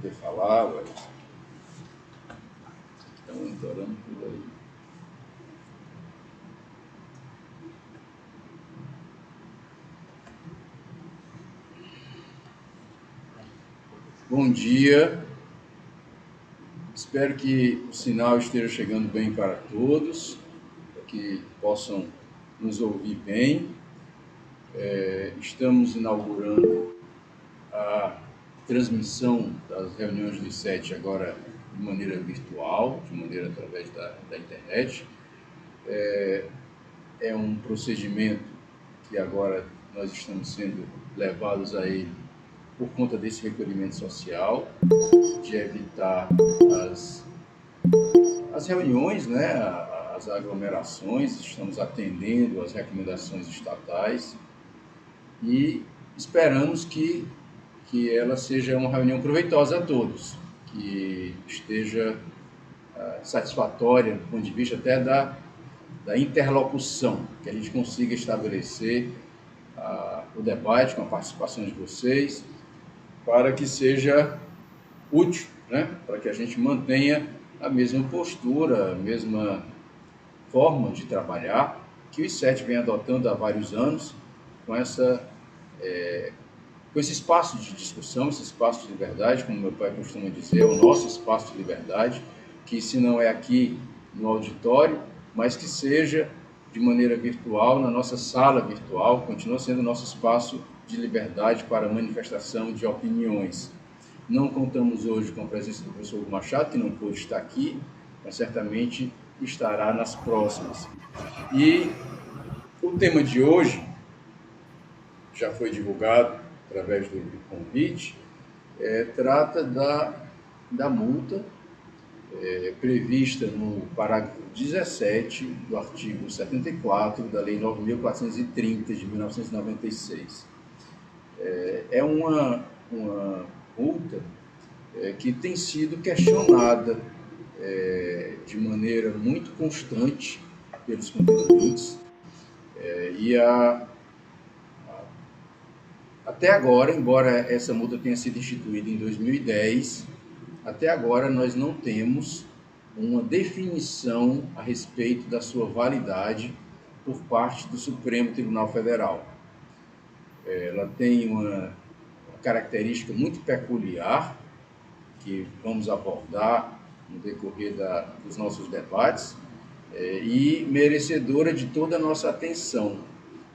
poder falar, ué. Estão monitorando tudo aí. Bom dia. Espero que o sinal esteja chegando bem para todos, para que possam nos ouvir bem. Estamos inaugurando a transmissão das reuniões do I7 agora de maneira virtual, de maneira através da internet. É um procedimento que agora nós estamos sendo levados a ele por conta desse recolhimento social, de evitar as reuniões, né, as aglomerações, estamos atendendo às recomendações estatais e esperamos que ela seja uma reunião proveitosa a todos, que esteja satisfatória do ponto de vista até da interlocução, que a gente consiga estabelecer o debate com a participação de vocês, para que seja útil, né? Para que a gente mantenha a mesma postura, a mesma forma de trabalhar que o I7 vem adotando há vários anos, com esse espaço de discussão, esse espaço de liberdade, como meu pai costuma dizer, é o nosso espaço de liberdade, que se não é aqui no auditório, mas que seja de maneira virtual, na nossa sala virtual, continua sendo nosso espaço de liberdade para manifestação de opiniões. Não contamos hoje com a presença do professor Hugo Machado, que não pôde estar aqui, mas certamente estará nas próximas. E o tema de hoje já foi divulgado através do convite, trata da multa prevista no parágrafo 17 do artigo 74 da Lei 9.430 de 1996. É uma multa que tem sido questionada de maneira muito constante pelos contribuintes e até agora, embora essa multa tenha sido instituída em 2010, até agora nós não temos uma definição a respeito da sua validade por parte do Supremo Tribunal Federal. Ela tem uma característica muito peculiar, que vamos abordar no decorrer dos nossos debates, e merecedora de toda a nossa atenção.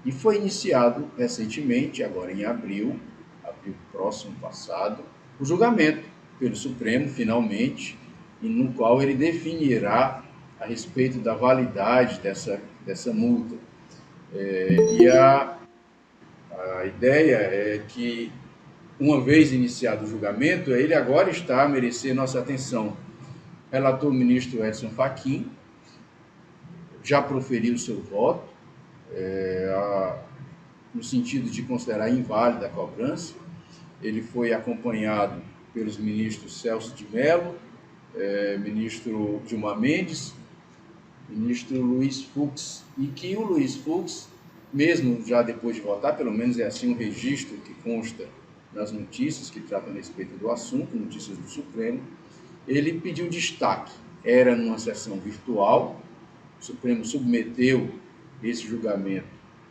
E foi iniciado recentemente, agora em abril próximo passado, o julgamento pelo Supremo, finalmente, e no qual ele definirá a respeito da validade dessa multa. E a ideia é que, uma vez iniciado o julgamento, ele agora está a merecer nossa atenção. Relator o ministro Edson Fachin, já proferiu o seu voto, no sentido de considerar inválida a cobrança. Ele foi acompanhado pelos ministros Celso de Mello, ministro Gilmar Mendes, ministro Luiz Fux, e que o Luiz Fux, mesmo já depois de votar, pelo menos é assim um registro que consta nas notícias que tratam a respeito do assunto, notícias do Supremo, ele pediu destaque. Era numa sessão virtual, o Supremo submeteu esse julgamento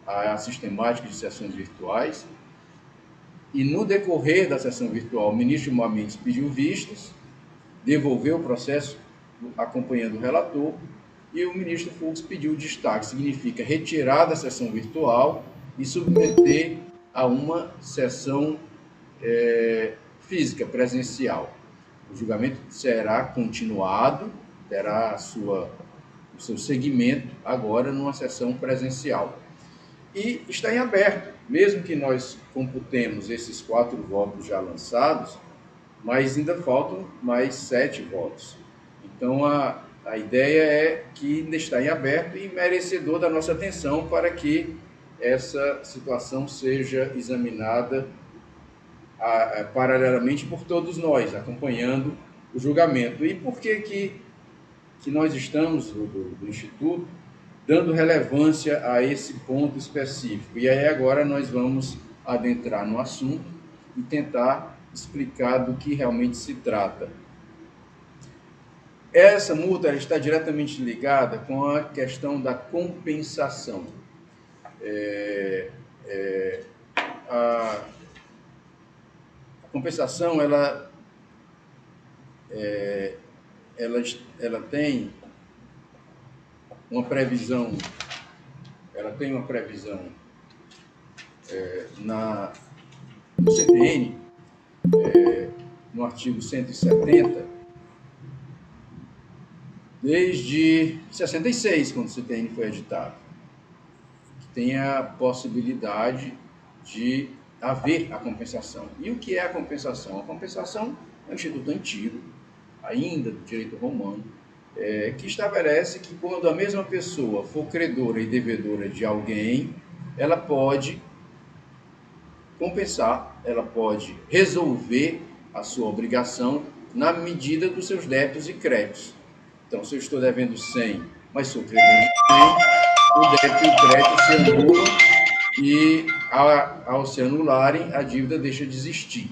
à sistemática de sessões virtuais, e no decorrer da sessão virtual, o ministro Gilmar Mendes pediu vistas, devolveu o processo acompanhando o relator, e o ministro Fux pediu destaque, significa retirar da sessão virtual e submeter a uma sessão física, presencial. O julgamento será continuado, terá o seu segmento agora numa sessão presencial. E está em aberto, mesmo que nós computemos esses 4 votos já lançados, mas ainda faltam mais 7 votos. Então, a ideia é que ainda está em aberto e merecedor da nossa atenção para que essa situação seja examinada paralelamente por todos nós, acompanhando o julgamento. E por que nós estamos, do Instituto, dando relevância a esse ponto específico? E aí agora nós vamos adentrar no assunto e tentar explicar do que realmente se trata. Essa multa ela está diretamente ligada com a questão da compensação. A compensação ela tem uma previsão, no CTN, no artigo 170, desde 66, quando o CTN foi editado, que tem a possibilidade de haver a compensação. E o que é a compensação? A compensação é um instituto antigo, ainda do direito romano, que estabelece que quando a mesma pessoa for credora e devedora de alguém, ela pode compensar, ela pode resolver a sua obrigação na medida dos seus débitos e créditos. Então, se eu estou devendo 100, mas sou credor de 100, o débito e o crédito se anulam e, ao se anularem, a dívida deixa de existir.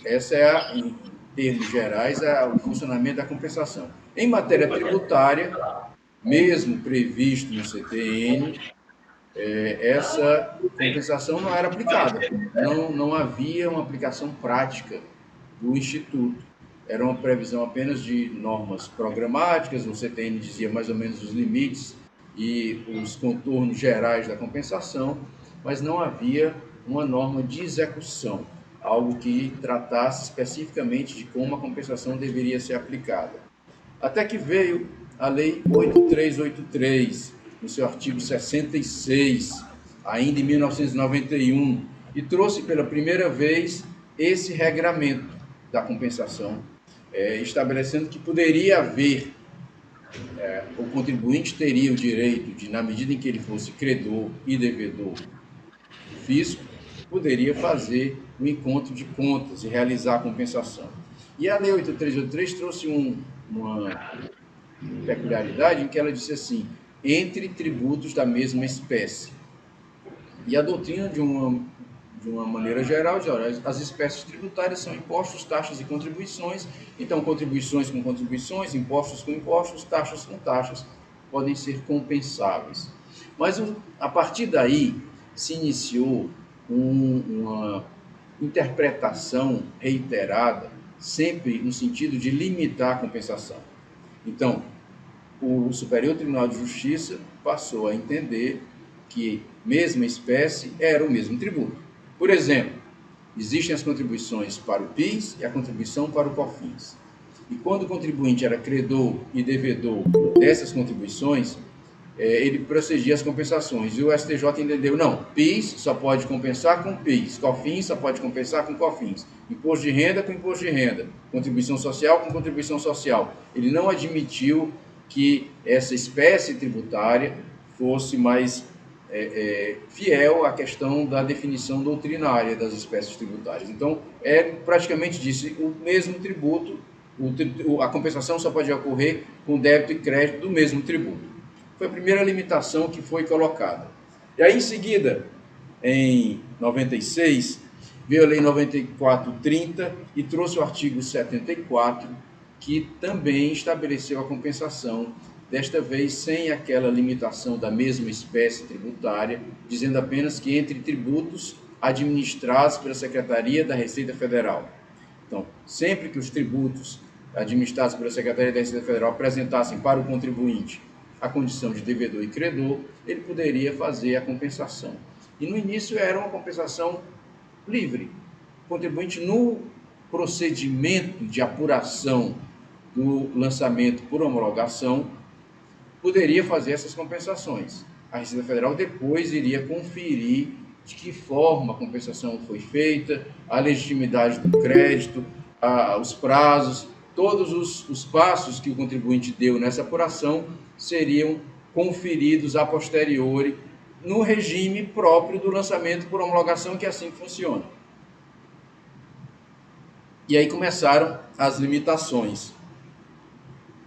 Essa é, em termos gerais, o funcionamento da compensação. Em matéria tributária, mesmo previsto no CTN, essa compensação não era aplicada. Não havia uma aplicação prática do Instituto. Era uma previsão apenas de normas programáticas, o CTN dizia mais ou menos os limites e os contornos gerais da compensação, mas não havia uma norma de execução, algo que tratasse especificamente de como a compensação deveria ser aplicada. Até que veio a Lei 8383, no seu artigo 66, ainda em 1991, e trouxe pela primeira vez esse regramento da compensação, estabelecendo que poderia haver, o contribuinte teria o direito de, na medida em que ele fosse credor e devedor do fisco, poderia fazer o encontro de contas e realizar a compensação. E a Lei 8383 trouxe uma peculiaridade em que ela disse assim, entre tributos da mesma espécie. E a doutrina, de uma maneira geral, diz, olha, as espécies tributárias são impostos, taxas e contribuições, então contribuições com contribuições, impostos com impostos, taxas com taxas, podem ser compensáveis. Mas a partir daí se iniciou uma interpretação reiterada, sempre no sentido de limitar a compensação. Então, o Superior Tribunal de Justiça passou a entender que mesma espécie era o mesmo tributo. Por exemplo, existem as contribuições para o PIS e a contribuição para o COFINS. E quando o contribuinte era credor e devedor dessas contribuições, ele procedia as compensações. E o STJ entendeu, não, PIS só pode compensar com PIS, COFINS só pode compensar com COFINS, imposto de renda com imposto de renda, contribuição social com contribuição social. Ele não admitiu que essa espécie tributária fosse mais fiel à questão da definição doutrinária das espécies tributárias. Então, praticamente disso, o mesmo tributo, a compensação só pode ocorrer com débito e crédito do mesmo tributo. Foi a primeira limitação que foi colocada. E aí, em seguida, em 96, veio a Lei 9430 e trouxe o artigo 74, que também estabeleceu a compensação, desta vez sem aquela limitação da mesma espécie tributária, dizendo apenas que entre tributos administrados pela Secretaria da Receita Federal. Então, sempre que os tributos administrados pela Secretaria da Receita Federal apresentassem para o contribuinte a condição de devedor e credor, ele poderia fazer a compensação. E no início era uma compensação livre. O contribuinte, no procedimento de apuração do lançamento por homologação, poderia fazer essas compensações. A Receita Federal depois iria conferir de que forma a compensação foi feita, a legitimidade do crédito, os prazos, todos os passos que o contribuinte deu nessa apuração seriam conferidos a posteriori no regime próprio do lançamento por homologação, que assim funciona. E aí começaram as limitações.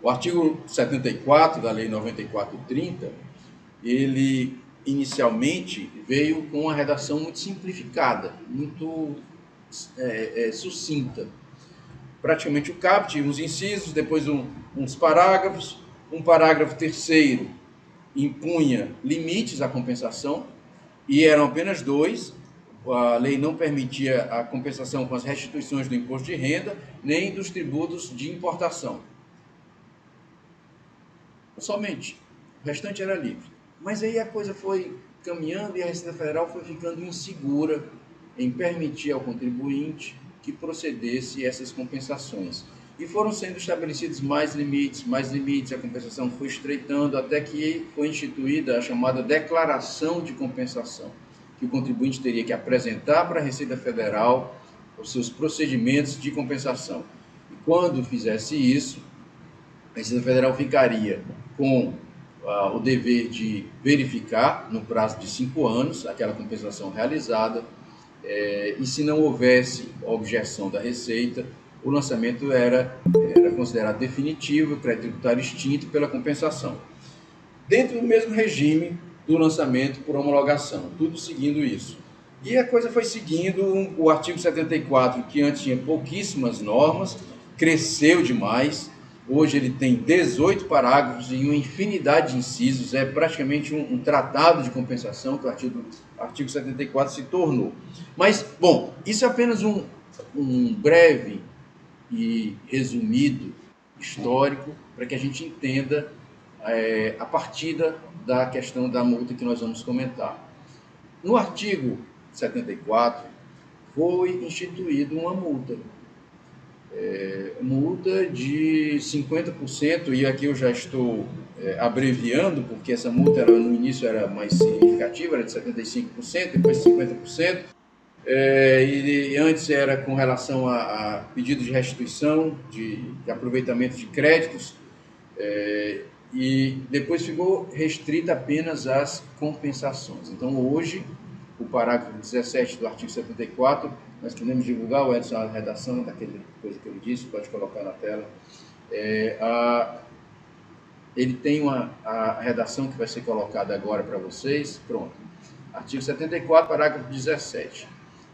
O artigo 74 da Lei 9430, ele inicialmente, veio com uma redação muito simplificada, muito sucinta. Praticamente o caput, uns incisos, depois uns parágrafos. Um parágrafo terceiro impunha limites à compensação, e eram apenas dois. A lei não permitia a compensação com as restituições do imposto de renda, nem dos tributos de importação. Somente. O restante era livre. Mas aí a coisa foi caminhando e a Receita Federal foi ficando insegura em permitir ao contribuinte que procedesse essas compensações. E foram sendo estabelecidos mais limites, a compensação foi estreitando até que foi instituída a chamada declaração de compensação, que o contribuinte teria que apresentar para a Receita Federal os seus procedimentos de compensação. E quando fizesse isso, a Receita Federal ficaria com o dever de verificar, no prazo de 5 anos, aquela compensação realizada, e se não houvesse objeção da Receita, o lançamento era considerado definitivo, o crédito tributário extinto pela compensação. Dentro do mesmo regime do lançamento por homologação, tudo seguindo isso. E a coisa foi seguindo o artigo 74, que antes tinha pouquíssimas normas, cresceu demais. Hoje ele tem 18 parágrafos e uma infinidade de incisos, é praticamente um tratado de compensação que o artigo 74 se tornou. Mas, bom, isso é apenas um breve e resumido histórico para que a gente entenda a partida da questão da multa que nós vamos comentar. No artigo 74 foi instituída uma multa. Multa de 50%, e aqui eu já estou abreviando, porque essa multa no início era mais significativa, era de 75%, depois 50%, e antes era com relação a pedido de restituição, de aproveitamento de créditos, e depois ficou restrita apenas às compensações. Então, hoje, o parágrafo 17 do artigo 74, nós podemos divulgar, o Edson, a redação daquela coisa que ele disse, pode colocar na tela. Ele tem a redação que vai ser colocada agora para vocês. Pronto. Artigo 74, parágrafo 17.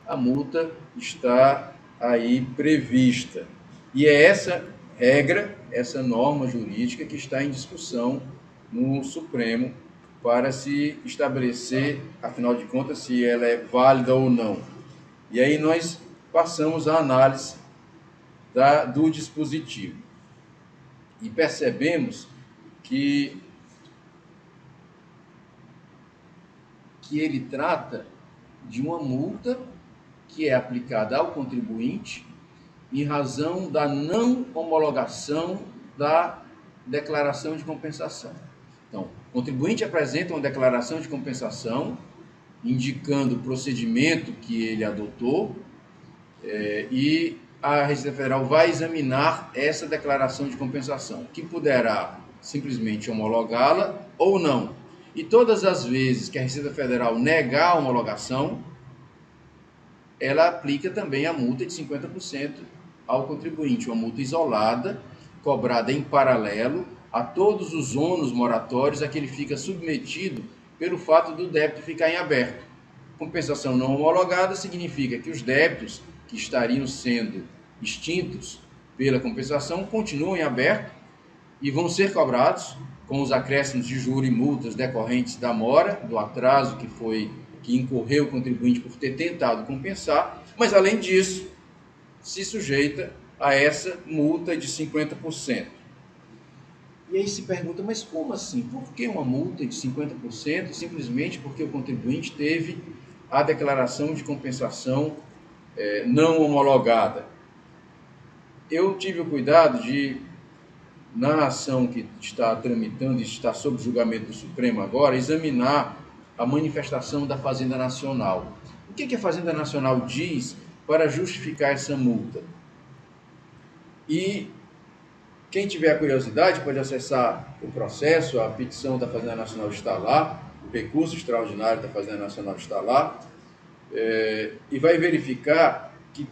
A multa está aí prevista. E é essa regra, essa norma jurídica que está em discussão no Supremo para se estabelecer, afinal de contas, se ela é válida ou não. E aí nós passamos à análise do dispositivo. E percebemos que ele trata de uma multa que é aplicada ao contribuinte em razão da não homologação da declaração de compensação. Então, o contribuinte apresenta uma declaração de compensação indicando o procedimento que ele adotou, e a Receita Federal vai examinar essa declaração de compensação, que poderá simplesmente homologá-la ou não. E todas as vezes que a Receita Federal negar a homologação, ela aplica também a multa de 50% ao contribuinte, uma multa isolada, cobrada em paralelo a todos os ônus moratórios a que ele fica submetido pelo fato do débito ficar em aberto. Compensação não homologada significa que os débitos que estariam sendo extintos pela compensação continuam em aberto e vão ser cobrados com os acréscimos de juros e multas decorrentes da mora, do atraso que incorreu o contribuinte por ter tentado compensar, mas além disso, se sujeita a essa multa de 50%. E aí se pergunta, mas como assim? Por que uma multa de 50%? Simplesmente porque o contribuinte teve a declaração de compensação não homologada. Eu tive o cuidado de, na ação que está tramitando e está sob julgamento do Supremo agora, examinar a manifestação da Fazenda Nacional. O que a Fazenda Nacional diz para justificar essa multa? E quem tiver curiosidade pode acessar o processo, a petição da Fazenda Nacional está lá, o recurso extraordinário da Fazenda Nacional está lá, e vai verificar que,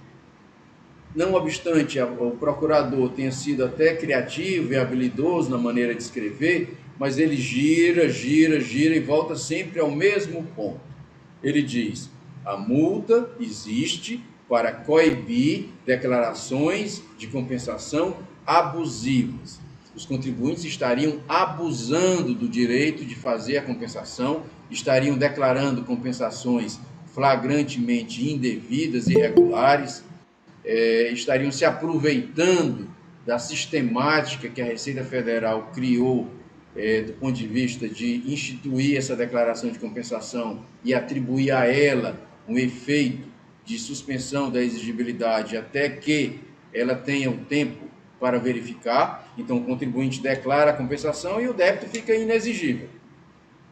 não obstante o procurador tenha sido até criativo e habilidoso na maneira de escrever, mas ele gira, gira, gira e volta sempre ao mesmo ponto. Ele diz: a multa existe para coibir declarações de compensação abusivas. Os contribuintes estariam abusando do direito de fazer a compensação, estariam declarando compensações flagrantemente indevidas, irregulares, estariam se aproveitando da sistemática que a Receita Federal criou do ponto de vista de instituir essa declaração de compensação e atribuir a ela um efeito de suspensão da exigibilidade até que ela tenha o tempo para verificar. Então, o contribuinte declara a compensação e o débito fica inexigível,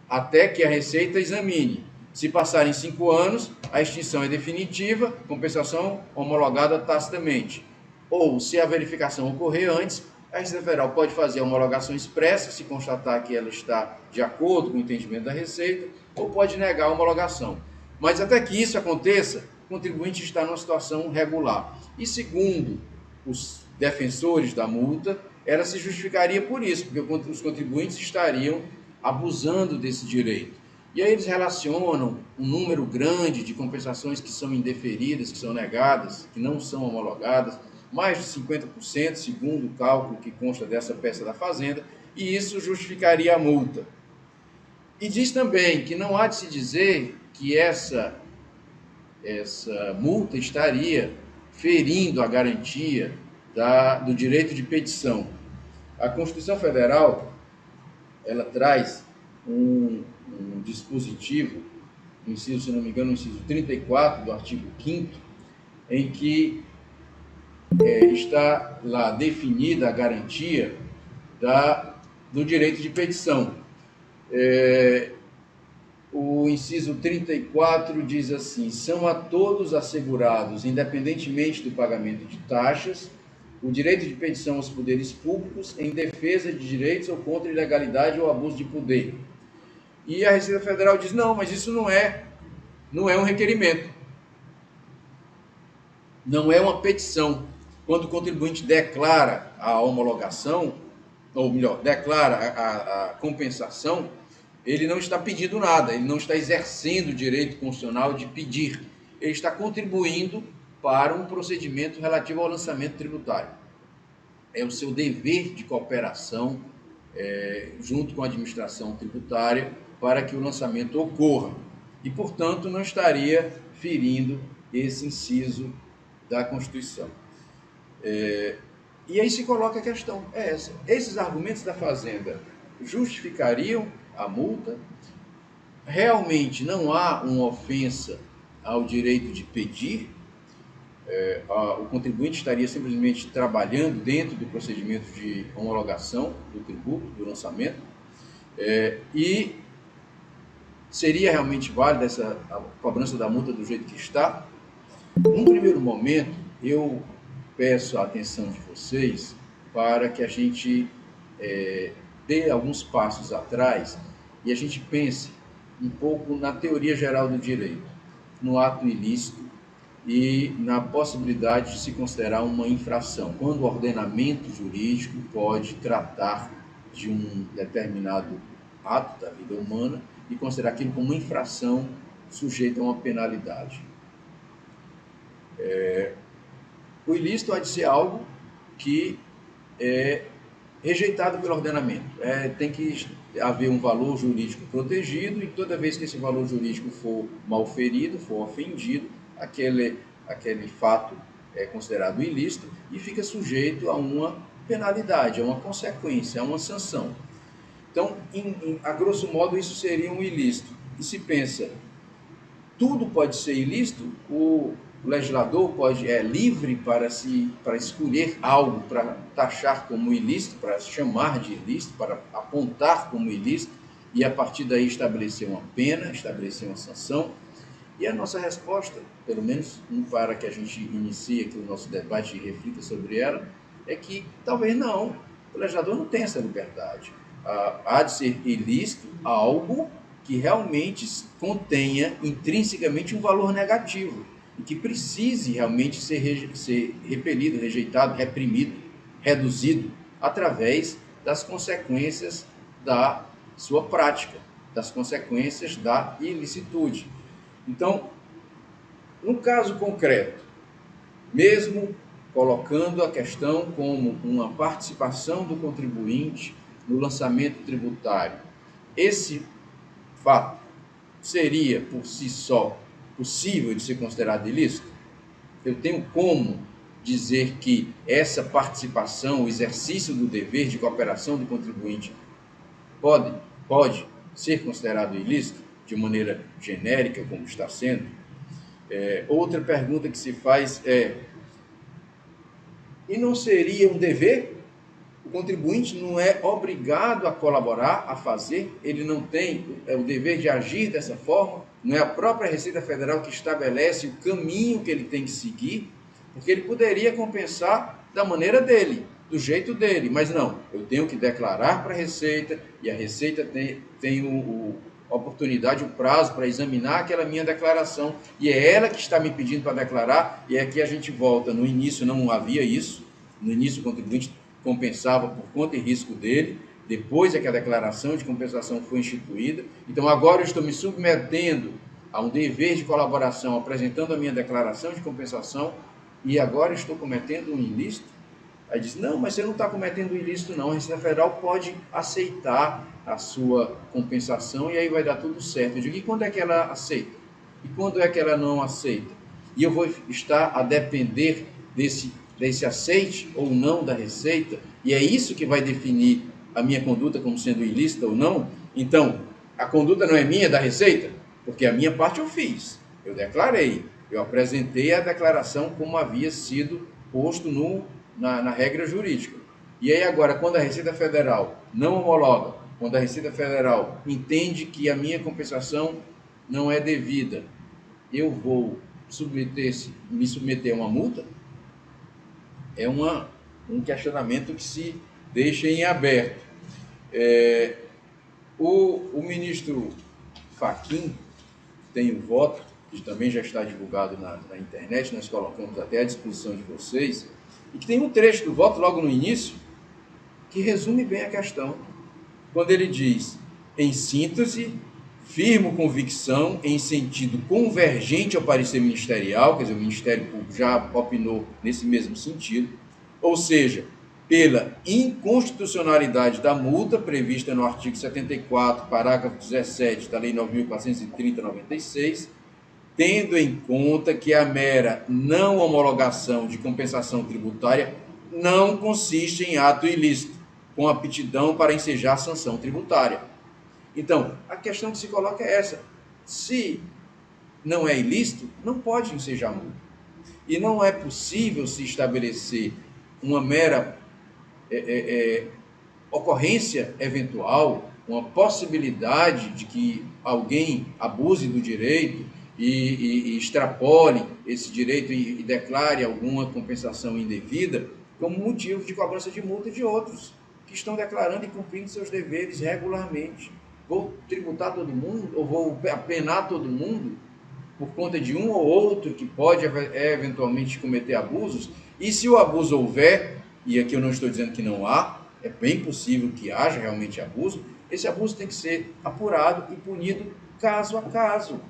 até que a Receita examine. Se passarem 5 anos, a extinção é definitiva, compensação homologada tacitamente. Ou, se a verificação ocorrer antes, a Receita Federal pode fazer a homologação expressa, se constatar que ela está de acordo com o entendimento da Receita, ou pode negar a homologação. Mas até que isso aconteça, o contribuinte está numa situação regular. E segundo os defensores da multa, ela se justificaria por isso, porque os contribuintes estariam abusando desse direito. E aí eles relacionam um número grande de compensações que são indeferidas, que são negadas, que não são homologadas, mais de 50%, segundo o cálculo que consta dessa peça da Fazenda, e isso justificaria a multa. E diz também que não há de se dizer que essa multa estaria ferindo a garantia do direito de petição. A Constituição Federal, ela traz um dispositivo, no inciso, se não me engano, no inciso 34 do artigo 5º, em que está lá definida a garantia do direito de petição. O inciso 34 diz assim: são a todos assegurados, independentemente do pagamento de taxas, o direito de petição aos poderes públicos em defesa de direitos ou contra a ilegalidade ou abuso de poder. E a Receita Federal diz: não, mas isso não é um requerimento, não é uma petição. Quando o contribuinte declara a homologação, ou melhor, declara a compensação, ele não está pedindo nada, ele não está exercendo o direito constitucional de pedir, ele está contribuindo para um procedimento relativo ao lançamento tributário. É o seu dever de cooperação junto com a administração tributária para que o lançamento ocorra. E, portanto, não estaria ferindo esse inciso da Constituição. E aí se coloca a questão, essa. Esses argumentos da Fazenda justificariam a multa? Realmente não há uma ofensa ao direito de pedir? O contribuinte estaria simplesmente trabalhando dentro do procedimento de homologação do tributo, do lançamento, e seria realmente válida a cobrança da multa do jeito que está? Num primeiro momento, eu peço a atenção de vocês para que a gente dê alguns passos atrás e a gente pense um pouco na teoria geral do direito, no ato ilícito e na possibilidade de se considerar uma infração, quando o ordenamento jurídico pode tratar de um determinado ato da vida humana e considerar aquilo como uma infração sujeita a uma penalidade. O ilícito há de ser algo que é rejeitado pelo ordenamento. Tem que haver um valor jurídico protegido e toda vez que esse valor jurídico for mal ferido, for ofendido, aquele fato é considerado ilícito e fica sujeito a uma penalidade, a uma consequência, a uma sanção. Então, a grosso modo, isso seria um ilícito. E se pensa, tudo pode ser ilícito, o legislador é livre para escolher algo, para taxar como ilícito, para chamar de ilícito, para apontar como ilícito e a partir daí estabelecer uma pena, estabelecer uma sanção. E a nossa resposta, pelo menos para que a gente inicie aqui o nosso debate e reflita sobre ela, é que talvez não, o legislador não tem essa liberdade. Há de ser ilícito algo que realmente contenha intrinsecamente um valor negativo e que precise realmente ser repelido, rejeitado, reprimido, reduzido através das consequências da sua prática, das consequências da ilicitude. Então, no caso concreto, mesmo colocando a questão como uma participação do contribuinte no lançamento tributário, esse fato seria, por si só, possível de ser considerado ilícito? Eu tenho como dizer que essa participação, o exercício do dever de cooperação do contribuinte pode ser considerado ilícito de maneira genérica, como está sendo? Outra pergunta que se faz e não seria um dever? O contribuinte não é obrigado a colaborar, a fazer, ele não tem o dever de agir dessa forma, não é a própria Receita Federal que estabelece o caminho que ele tem que seguir, porque ele poderia compensar da maneira dele, do jeito dele, mas não, eu tenho que declarar para a Receita, e a Receita tem a oportunidade, o prazo para examinar aquela minha declaração, e é ela que está me pedindo para declarar, e aqui a gente volta, no início não havia isso, no início o contribuinte compensava por conta e risco dele, depois é que a declaração de compensação foi instituída. Então agora eu estou me submetendo a um dever de colaboração, apresentando a minha declaração de compensação, e agora estou cometendo um ilícito? Aí diz, não, mas você não está cometendo ilícito não, a Receita Federal pode aceitar a sua compensação e aí vai dar tudo certo. Eu digo, e quando é que ela aceita? E quando é que ela não aceita? E eu vou estar a depender desse aceite ou não da Receita, e é isso que vai definir a minha conduta como sendo ilícita ou não. Então, a conduta não é minha, é da Receita, porque a minha parte eu fiz, eu declarei, eu apresentei a declaração como havia sido posto na regra jurídica. E aí agora, quando a Receita Federal não homologa, quando a Receita Federal entende que a minha compensação não é devida, eu vou me submeter a uma multa? É um questionamento que se deixa em aberto. O ministro Fachin tem um voto, que também já está divulgado na internet, nós colocamos até à disposição de vocês, e que tem um trecho do voto logo no início, que resume bem a questão, quando ele diz, em síntese, firmo convicção em sentido convergente ao parecer ministerial, quer dizer, o Ministério Público já opinou nesse mesmo sentido, ou seja, pela inconstitucionalidade da multa prevista no artigo 74, parágrafo 17 da Lei 9.430/96, tendo em conta que a mera não homologação de compensação tributária não consiste em ato ilícito, com aptidão para ensejar sanção tributária. Então, a questão que se coloca é essa. Se não é ilícito, não pode ensejar multa. E não é possível se estabelecer uma mera ocorrência eventual, uma possibilidade de que alguém abuse do direito e extrapole esse direito e declare alguma compensação indevida como motivo de cobrança de multa de outros que estão declarando e cumprindo seus deveres regularmente. Vou tributar todo mundo ou vou apenar todo mundo por conta de um ou outro que pode eventualmente cometer abusos? E se o abuso houver, e aqui eu não estou dizendo que não há, é bem possível que haja realmente abuso, esse abuso tem que ser apurado e punido caso a caso,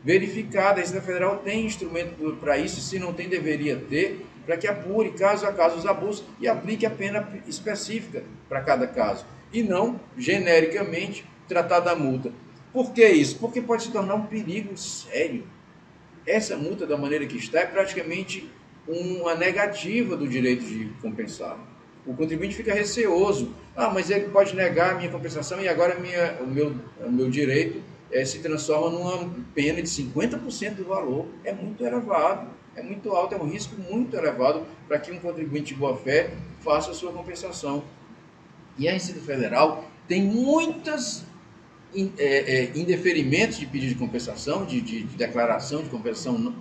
verificado. A Receita Federal tem instrumento para isso, se não tem, deveria ter, para que apure caso a caso os abusos e aplique a pena específica para cada caso, e não genericamente tratar da multa. Por que isso? Porque pode se tornar um perigo sério. Essa multa, da maneira que está, é praticamente uma negativa do direito de compensar. O contribuinte fica receoso. Mas ele pode negar a minha compensação e agora o meu direito se transforma numa pena de 50% do valor. É muito elevado, é muito alto, é um risco muito elevado para que um contribuinte de boa-fé faça a sua compensação. E a Receita Federal tem muitas indeferimentos de pedido de compensação, de declaração de compensação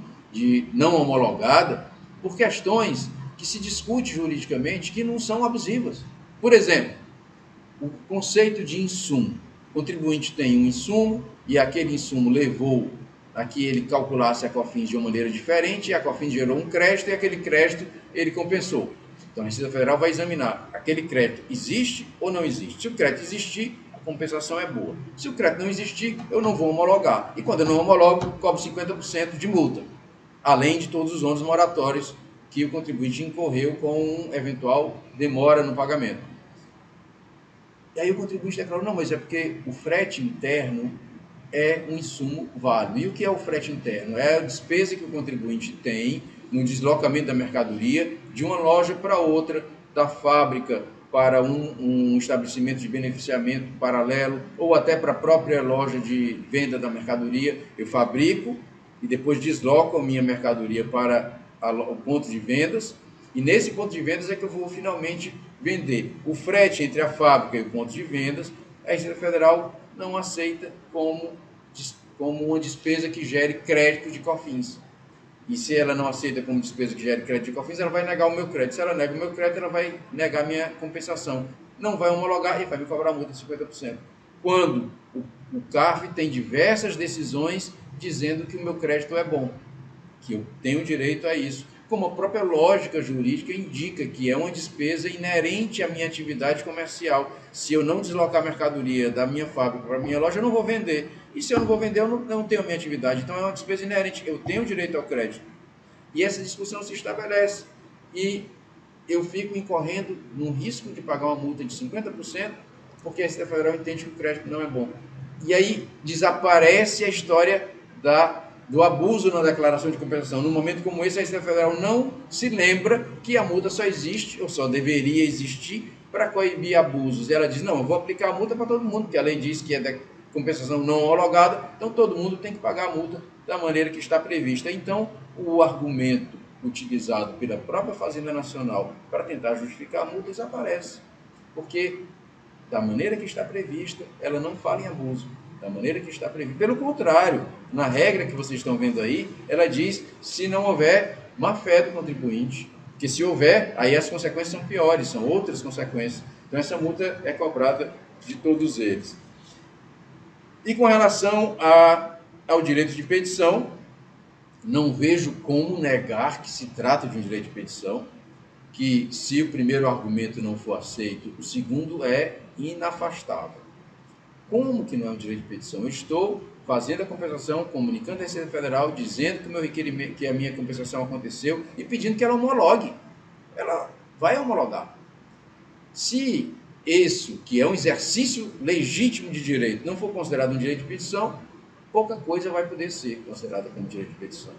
não homologada, por questões que se discute juridicamente que não são abusivas. Por exemplo, o conceito de insumo. O contribuinte tem um insumo e aquele insumo levou a que ele calculasse a COFINS de uma maneira diferente, e a COFINS gerou um crédito e aquele crédito ele compensou. Então a Receita Federal vai examinar aquele crédito existe ou não existe. Se o crédito existir, a compensação é boa. Se o crédito não existir, eu não vou homologar. E quando eu não homologo, cobro 50% de multa, além de todos os ônus moratórios que o contribuinte incorreu com eventual demora no pagamento. E aí o contribuinte declarou, não, mas é porque o frete interno é um insumo válido. E o que é o frete interno? É a despesa que o contribuinte tem no deslocamento da mercadoria de uma loja para outra, da fábrica para um estabelecimento de beneficiamento paralelo, ou até para a própria loja de venda da mercadoria. Eu fabrico e depois desloco a minha mercadoria para o ponto de vendas, e nesse ponto de vendas é que eu vou finalmente vender. O frete entre a fábrica e o ponto de vendas, a Receita Federal não aceita como uma despesa que gere crédito de COFINS. E se ela não aceita como despesa que gere crédito de COFINS, ela vai negar o meu crédito. Se ela nega o meu crédito, ela vai negar a minha compensação. Não vai homologar e vai me cobrar multa de 50%. Quando o CARF tem diversas decisões dizendo que o meu crédito é bom, que eu tenho direito a isso, como a própria lógica jurídica indica que é uma despesa inerente à minha atividade comercial. Se eu não deslocar a mercadoria da minha fábrica para a minha loja, eu não vou vender. E se eu não vou vender, eu não tenho a minha atividade. Então é uma despesa inerente, eu tenho direito ao crédito. E essa discussão se estabelece. E eu fico incorrendo num risco de pagar uma multa de 50%, porque a Receita Federal entende que o crédito não é bom. E aí desaparece a história do abuso na declaração de compensação. Num momento como esse, a Receita Federal não se lembra que a multa só existe, ou só deveria existir, para coibir abusos. E ela diz, não, eu vou aplicar a multa para todo mundo, porque a lei diz que é da compensação não homologada, então todo mundo tem que pagar a multa da maneira que está prevista. Então, o argumento utilizado pela própria Fazenda Nacional para tentar justificar a multa desaparece, porque da maneira que está prevista, ela não fala em abuso, da maneira que está prevista. Pelo contrário, na regra que vocês estão vendo aí, ela diz se não houver má-fé do contribuinte, porque se houver, aí as consequências são piores, são outras consequências. Então essa multa é cobrada de todos eles. E com relação ao direito de petição, não vejo como negar que se trata de um direito de petição, que se o primeiro argumento não for aceito, o segundo é inafastável. Como que não é um direito de petição? Eu estou fazendo a compensação, comunicando à Receita Federal, dizendo que o meu requerimento, que a minha compensação aconteceu e pedindo que ela homologue. Ela vai homologar. Se isso, que é um exercício legítimo de direito, não for considerado um direito de petição, pouca coisa vai poder ser considerada como direito de petição.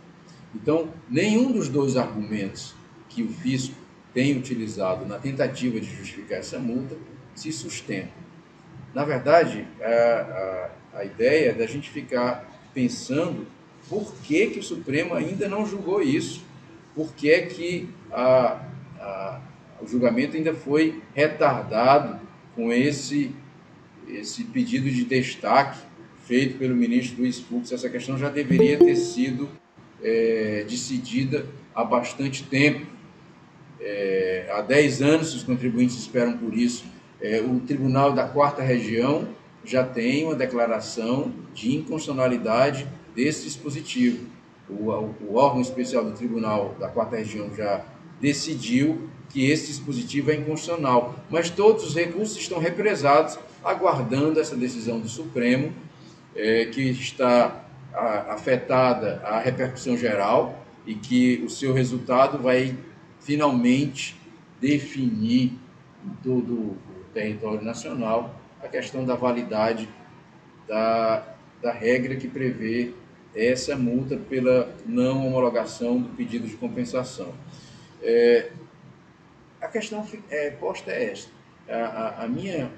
Então, nenhum dos dois argumentos que o fisco tem utilizado na tentativa de justificar essa multa se sustenta. Na verdade, a ideia é da gente ficar pensando por que o Supremo ainda não julgou isso, por que o julgamento ainda foi retardado com esse pedido de destaque feito pelo ministro Luiz Fux. Essa questão já deveria ter sido decidida há bastante tempo. Há 10 anos os contribuintes esperam por isso. O Tribunal da Quarta Região já tem uma declaração de inconstitucionalidade desse dispositivo. O órgão especial do Tribunal da Quarta Região já decidiu que esse dispositivo é inconstitucional, mas todos os recursos estão represados, aguardando essa decisão do Supremo, que está afetada a repercussão geral e que o seu resultado vai finalmente definir em todo o território nacional a questão da validade da regra que prevê essa multa pela não homologação do pedido de compensação. A questão posta é esta. A minha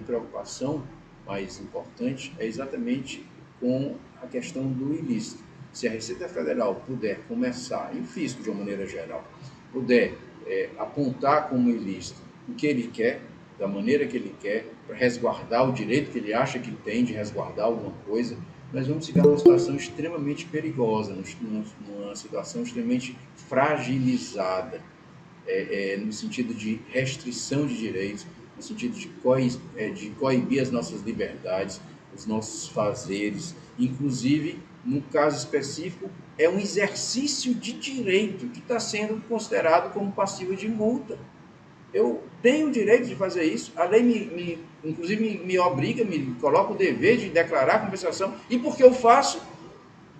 preocupação mais importante é exatamente com a questão do ilícito. Se a Receita Federal puder começar, e o fisco de uma maneira geral, puder apontar como ilícito o que ele quer, da maneira que ele quer, para resguardar o direito que ele acha que tem de resguardar alguma coisa, nós vamos ficar numa situação extremamente perigosa, numa situação extremamente fragilizada, no sentido de restrição de direitos, no sentido de coibir as nossas liberdades, os nossos fazeres, inclusive, no caso específico, é um exercício de direito que está sendo considerado como passivo de multa. Eu tenho o direito de fazer isso, a lei inclusive me obriga, me coloca o dever de declarar a compensação, e porque eu faço,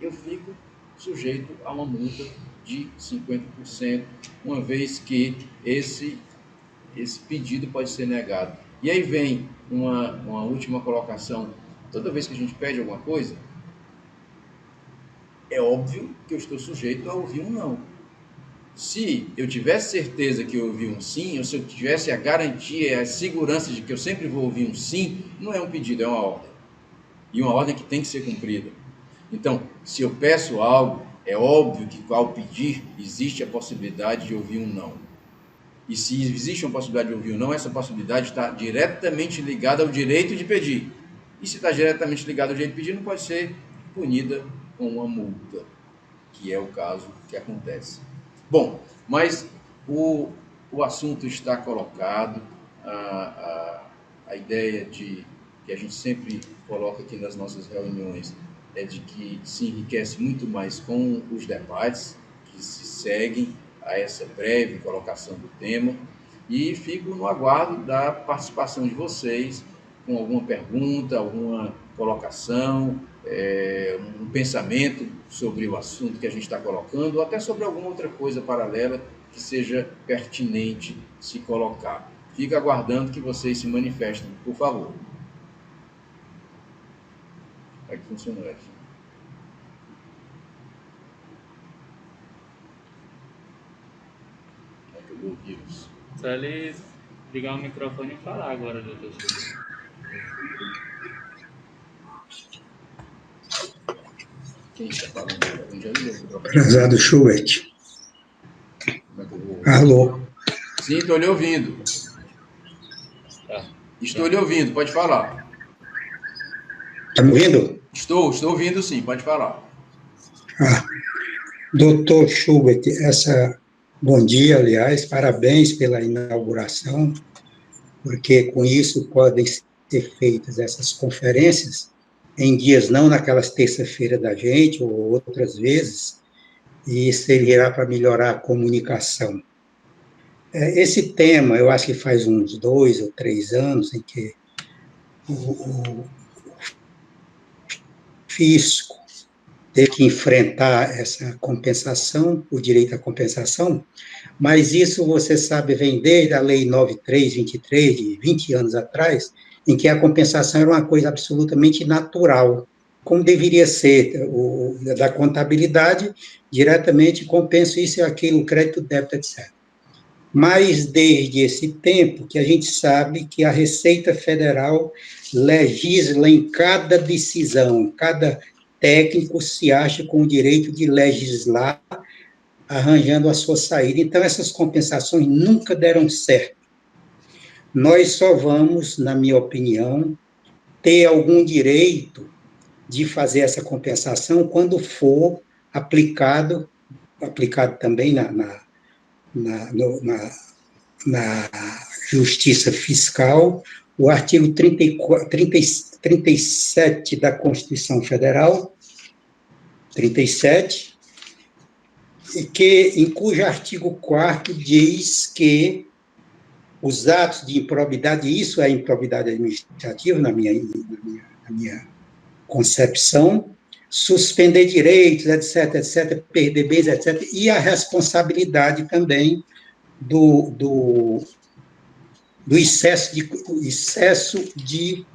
eu fico sujeito a uma multa de 50%, uma vez que esse pedido pode ser negado. E aí vem uma última colocação. Toda vez que a gente pede alguma coisa, é óbvio que eu estou sujeito a ouvir um não. Se eu tivesse certeza que eu ouvi um sim, ou se eu tivesse a garantia, a segurança de que eu sempre vou ouvir um sim, não é um pedido, é uma ordem. E uma ordem que tem que ser cumprida. Então, se eu peço algo, é óbvio que ao pedir, existe a possibilidade de ouvir um não. E se existe uma possibilidade de ouvir um não, essa possibilidade está diretamente ligada ao direito de pedir. E se está diretamente ligada ao direito de pedir, não pode ser punida com uma multa, que é o caso que acontece. Bom, mas o assunto está colocado, a ideia que a gente sempre coloca aqui nas nossas reuniões é de que se enriquece muito mais com os debates que se seguem a essa breve colocação do tema, e fico no aguardo da participação de vocês com alguma pergunta, alguma colocação, um pensamento sobre o assunto que a gente está colocando, ou até sobre alguma outra coisa paralela que seja pertinente se colocar. Fico aguardando que vocês se manifestem, por favor. Como é que funciona isso? Como é que eu vou ouvir isso? Só ele ligar o microfone e falar agora, doutor. Quem está falando? Eu já liguei o microfone. Prezado Schubert. Como é que eu vou ouvir? Alô? Sim, estou lhe ouvindo. Tá. Estou lhe ouvindo, pode falar. Está me ouvindo? Estou ouvindo sim, pode falar. Doutor Schubert, bom dia, aliás, parabéns pela inauguração, porque com isso podem ser feitas essas conferências em dias não naquelas terça-feira da gente, ou outras vezes, e servirá para melhorar a comunicação. Esse tema, eu acho que faz uns 2 ou 3 anos em que o fisco teve que enfrentar essa compensação, o direito à compensação, mas isso, você sabe, vem desde a Lei 9323, de 20 anos atrás, em que a compensação era uma coisa absolutamente natural, como deveria ser, da contabilidade, diretamente compensa isso e aquilo, crédito, débito, etc. Mas desde esse tempo que a gente sabe que a Receita Federal legisla em cada decisão, cada técnico se acha com o direito de legislar, arranjando a sua saída. Então, essas compensações nunca deram certo. Nós só vamos, na minha opinião, ter algum direito de fazer essa compensação quando for aplicado também na Justiça Fiscal, o artigo 37 da Constituição Federal, 37, em cujo artigo 4º diz que os atos de improbidade, isso é improbidade administrativa, na minha concepção, suspender direitos, etc., perder bens, etc., e a responsabilidade também do excesso de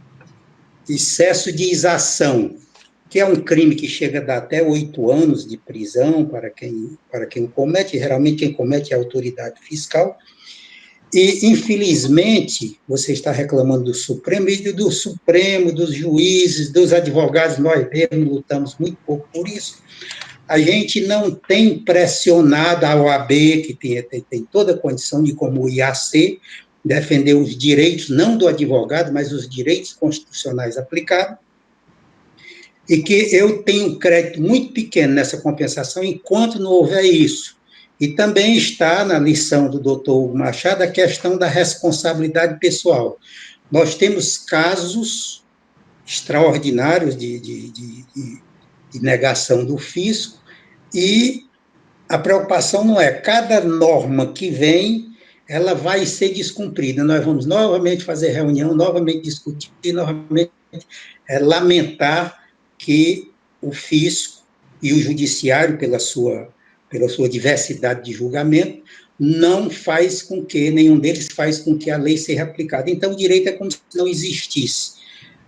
exação, que é um crime que chega a dar até 8 anos de prisão para quem comete, geralmente quem comete é a autoridade fiscal. E, infelizmente, você está reclamando do Supremo, e do Supremo, dos juízes, dos advogados, nós mesmos lutamos muito pouco por isso. A gente não tem pressionado a OAB, que tem toda a condição de, como o IAC, defender os direitos, não do advogado, mas os direitos constitucionais aplicados, e que eu tenho um crédito muito pequeno nessa compensação enquanto não houver isso. E também está na lição do doutor Hugo Machado a questão da responsabilidade pessoal. Nós temos casos extraordinários de negação do fisco, e a preocupação não é cada norma que vem ela vai ser descumprida. Nós vamos novamente fazer reunião, novamente discutir, novamente lamentar que o fisco e o judiciário, pela sua diversidade de julgamento, não faz com que, nenhum deles faz com que a lei seja aplicada. Então, o direito é como se não existisse.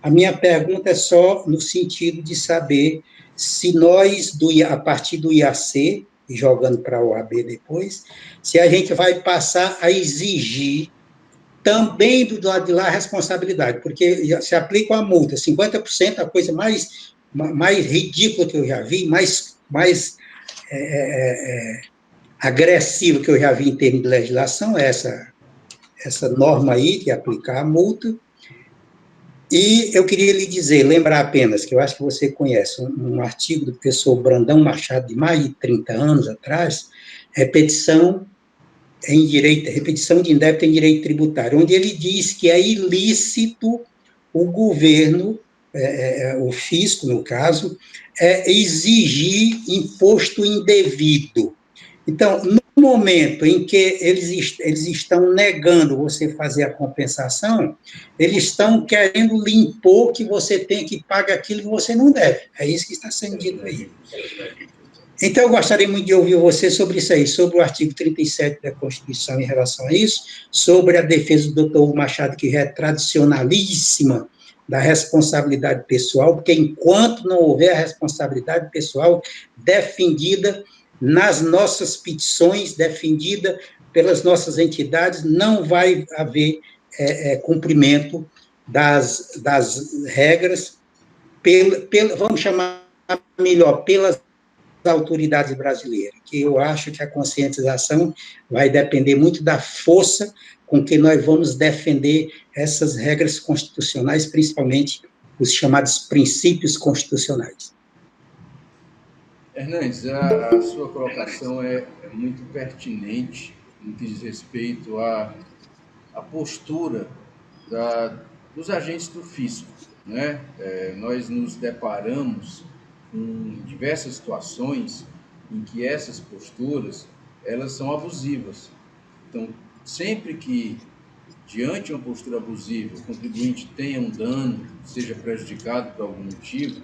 A minha pergunta é só no sentido de saber se nós, a partir do IAC, jogando para a OAB depois, se a gente vai passar a exigir também do lado de lá a responsabilidade, porque se aplica a multa, 50%, a coisa mais ridícula que eu já vi, mais agressiva que eu já vi em termos de legislação é essa norma aí, que é aplicar a multa. E eu queria lhe dizer, lembrar apenas, que eu acho que você conhece, um artigo do professor Brandão Machado, de mais de 30 anos atrás, repetição de indébito em direito tributário, onde ele diz que é ilícito o governo, o fisco, no caso, exigir imposto indevido. Então, no momento em que eles estão negando você fazer a compensação, eles estão querendo lhe impor que você tem que pagar aquilo que você não deve. É isso que está sendo dito aí. Então, eu gostaria muito de ouvir você sobre isso aí, sobre o artigo 37 da Constituição em relação a isso, sobre a defesa do doutor Hugo Machado, que é tradicionalíssima, da responsabilidade pessoal, porque enquanto não houver a responsabilidade pessoal defendida nas nossas petições, defendida pelas nossas entidades, não vai haver cumprimento das regras, vamos chamar melhor, pelas autoridades brasileiras, que eu acho que a conscientização vai depender muito da força com que nós vamos defender essas regras constitucionais, principalmente os chamados princípios constitucionais. Hernandes, a sua colocação é muito pertinente no que diz respeito à postura dos agentes do fisco, né? Nós nos deparamos com diversas situações em que essas posturas elas são abusivas. Então, sempre que diante de uma postura abusiva o contribuinte tenha um dano, seja prejudicado por algum motivo,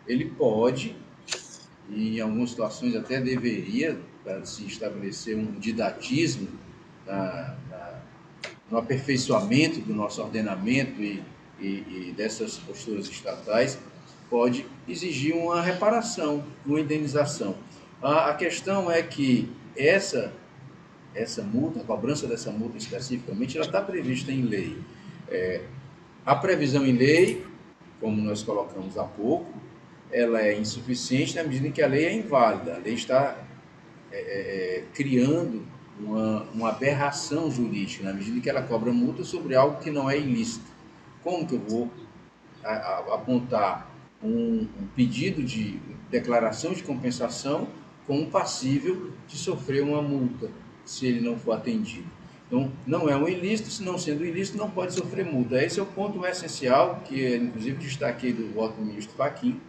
ele pode, e em algumas situações até deveria, para se estabelecer um didatismo no aperfeiçoamento do nosso ordenamento e dessas posturas estatais, pode exigir uma reparação, uma indenização. A questão é que essa multa, a cobrança dessa multa especificamente, ela está prevista em lei. A previsão em lei, como nós colocamos há pouco, ela é insuficiente na medida em que a lei é inválida. A lei está criando uma aberração jurídica, na medida em que ela cobra multa sobre algo que não é ilícito. Como que eu vou apontar um pedido de declaração de compensação como passível de sofrer uma multa, se ele não for atendido? Então, não é um ilícito, se não sendo ilícito, não pode sofrer multa. Esse é o ponto essencial, que inclusive destaquei do voto do ministro Fachin,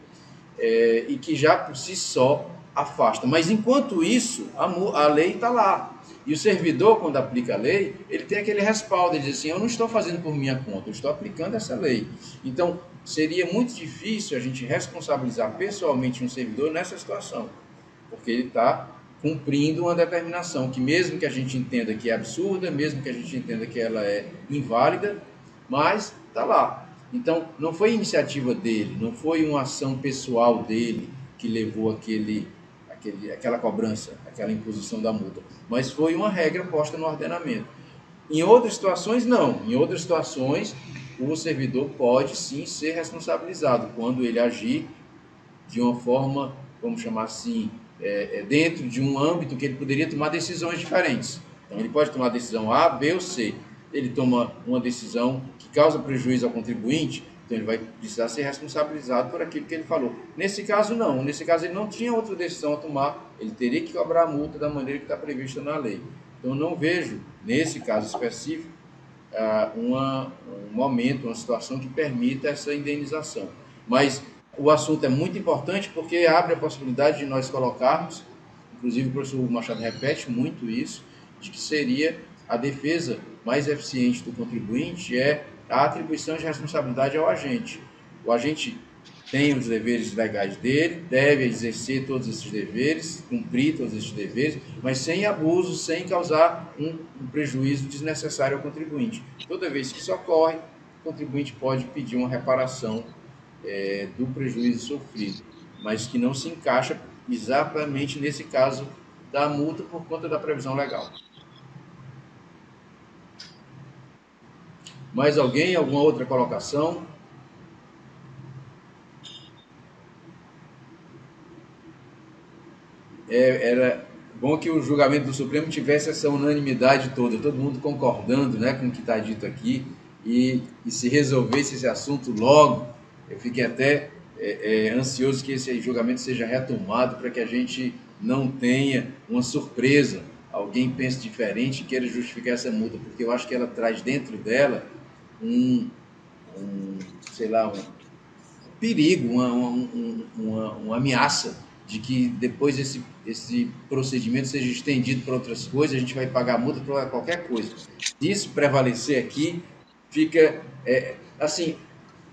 e que já por si só afasta. Mas, enquanto isso, a lei está lá. E o servidor, quando aplica a lei, ele tem aquele respaldo, ele diz assim, eu não estou fazendo por minha conta, eu estou aplicando essa lei. Então, seria muito difícil a gente responsabilizar pessoalmente um servidor nessa situação, porque ele está cumprindo uma determinação que, mesmo que a gente entenda que é absurda, mesmo que a gente entenda que ela é inválida, mas está lá. Então, não foi iniciativa dele, não foi uma ação pessoal dele que levou aquela cobrança, aquela imposição da multa, mas foi uma regra posta no ordenamento. Em outras situações, não. Em outras situações, o servidor pode sim ser responsabilizado quando ele agir de uma forma, vamos chamar assim, dentro de um âmbito que ele poderia tomar decisões diferentes. Então, ele pode tomar decisão A, B ou C. Ele toma uma decisão que causa prejuízo ao contribuinte, então ele vai precisar ser responsabilizado por aquilo que ele falou. Nesse caso, não. Nesse caso, ele não tinha outra decisão a tomar, ele teria que cobrar a multa da maneira que está prevista na lei. Então, eu não vejo, nesse caso específico, um momento, uma situação que permita essa indenização. Mas o assunto é muito importante porque abre a possibilidade de nós colocarmos, inclusive o professor Hugo Machado repete muito isso, de que seria a defesa mais eficiente do contribuinte é a atribuição de responsabilidade ao agente. O agente tem os deveres legais dele, deve exercer todos esses deveres, cumprir todos esses deveres, mas sem abuso, sem causar um prejuízo desnecessário ao contribuinte. Toda vez que isso ocorre, o contribuinte pode pedir uma reparação do prejuízo sofrido, mas que não se encaixa exatamente nesse caso da multa por conta da previsão legal. Mais alguém? Alguma outra colocação? Era bom que o julgamento do Supremo tivesse essa unanimidade toda, todo mundo concordando, né, com o que está dito aqui, e se resolvesse esse assunto logo. Eu fiquei até ansioso que esse julgamento seja retomado para que a gente não tenha uma surpresa, alguém pense diferente e queira justificar essa multa, porque eu acho que ela traz dentro dela sei lá, um perigo, uma ameaça de que depois esse procedimento seja estendido para outras coisas, a gente vai pagar multa para qualquer coisa. Se isso prevalecer aqui, fica... assim,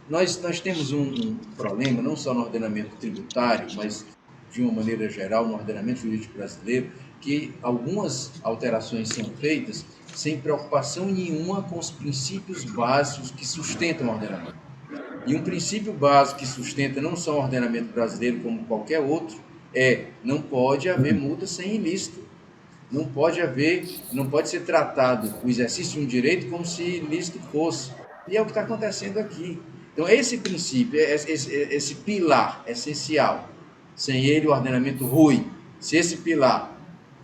nós temos um problema, não só no ordenamento tributário, mas de uma maneira geral no ordenamento jurídico brasileiro, que algumas alterações são feitas sem preocupação nenhuma com os princípios básicos que sustentam o ordenamento. E um princípio básico que sustenta não só o ordenamento brasileiro como qualquer outro não pode haver multa sem ilícito. Não pode ser tratado o exercício de um direito como se ilícito fosse. E é o que está acontecendo aqui. Então, esse princípio, esse pilar essencial, sem ele o ordenamento rui. Se esse pilar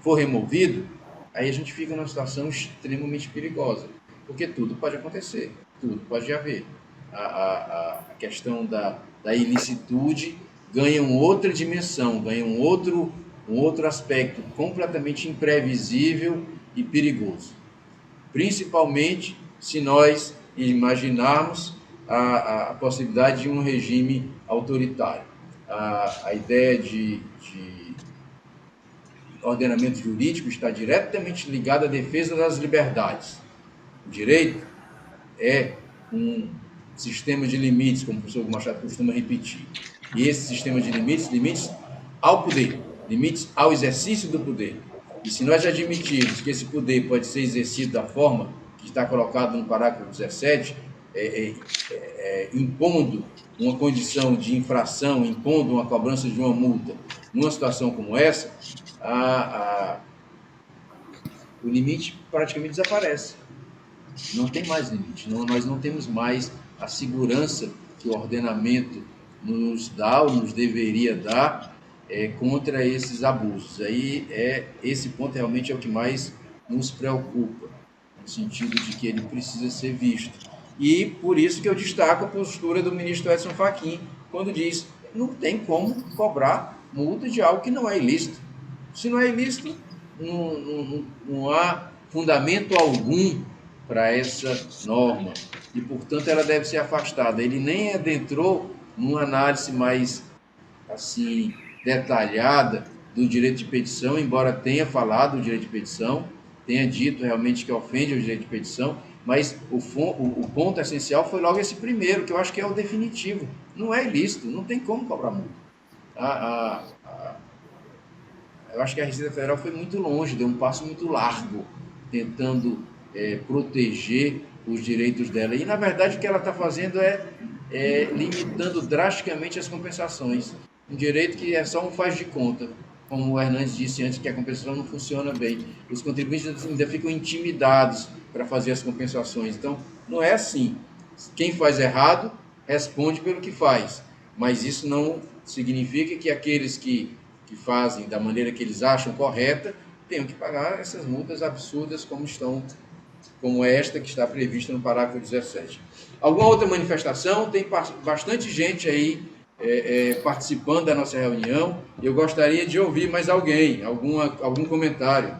for removido, aí a gente fica numa situação extremamente perigosa, porque tudo pode acontecer, tudo pode haver. A questão da ilicitude ganha uma outra dimensão, ganha um outro aspecto completamente imprevisível e perigoso. Principalmente se nós imaginarmos a possibilidade de um regime autoritário. A ideia de ordenamento jurídico está diretamente ligada à defesa das liberdades. O direito é um sistema de limites, como o professor Machado costuma repetir. E esse sistema de limites ao poder, limites ao exercício do poder. E se nós admitirmos que esse poder pode ser exercido da forma que está colocado no parágrafo 17, impondo uma condição de infração, impondo uma cobrança de uma multa, numa situação como essa, o limite praticamente desaparece. Não tem mais limite. Nós não temos mais a segurança que o ordenamento nos dá ou nos deveria dar contra esses abusos. Aí esse ponto realmente é o que mais nos preocupa, no sentido de que ele precisa ser visto. E por isso que eu destaco a postura do ministro Edson Fachin, quando diz que não tem como cobrar multa de algo que não é ilícito. Se não é ilícito, não há fundamento algum para essa norma e, portanto, ela deve ser afastada. Ele nem adentrou numa análise mais assim detalhada do direito de petição, embora tenha falado do direito de petição, tenha dito realmente que ofende o direito de petição, mas o ponto essencial foi logo esse primeiro, que eu acho que é o definitivo. Não é ilícito, não tem como cobrar multa. Eu acho que a Receita Federal foi muito longe, deu um passo muito largo, tentando proteger os direitos dela. E, na verdade, o que ela está fazendo limitando drasticamente as compensações. Um direito que é só um faz de conta, como o Hernandes disse antes, que a compensação não funciona bem. Os contribuintes ainda ficam intimidados para fazer as compensações. Então, não é assim. Quem faz errado responde pelo que faz. Mas isso não significa que aqueles que fazem da maneira que eles acham correta tenham que pagar essas multas absurdas como esta que está prevista no parágrafo 17. Alguma outra manifestação? Tem bastante gente aí participando da nossa reunião. Eu gostaria de ouvir mais alguém, algum comentário.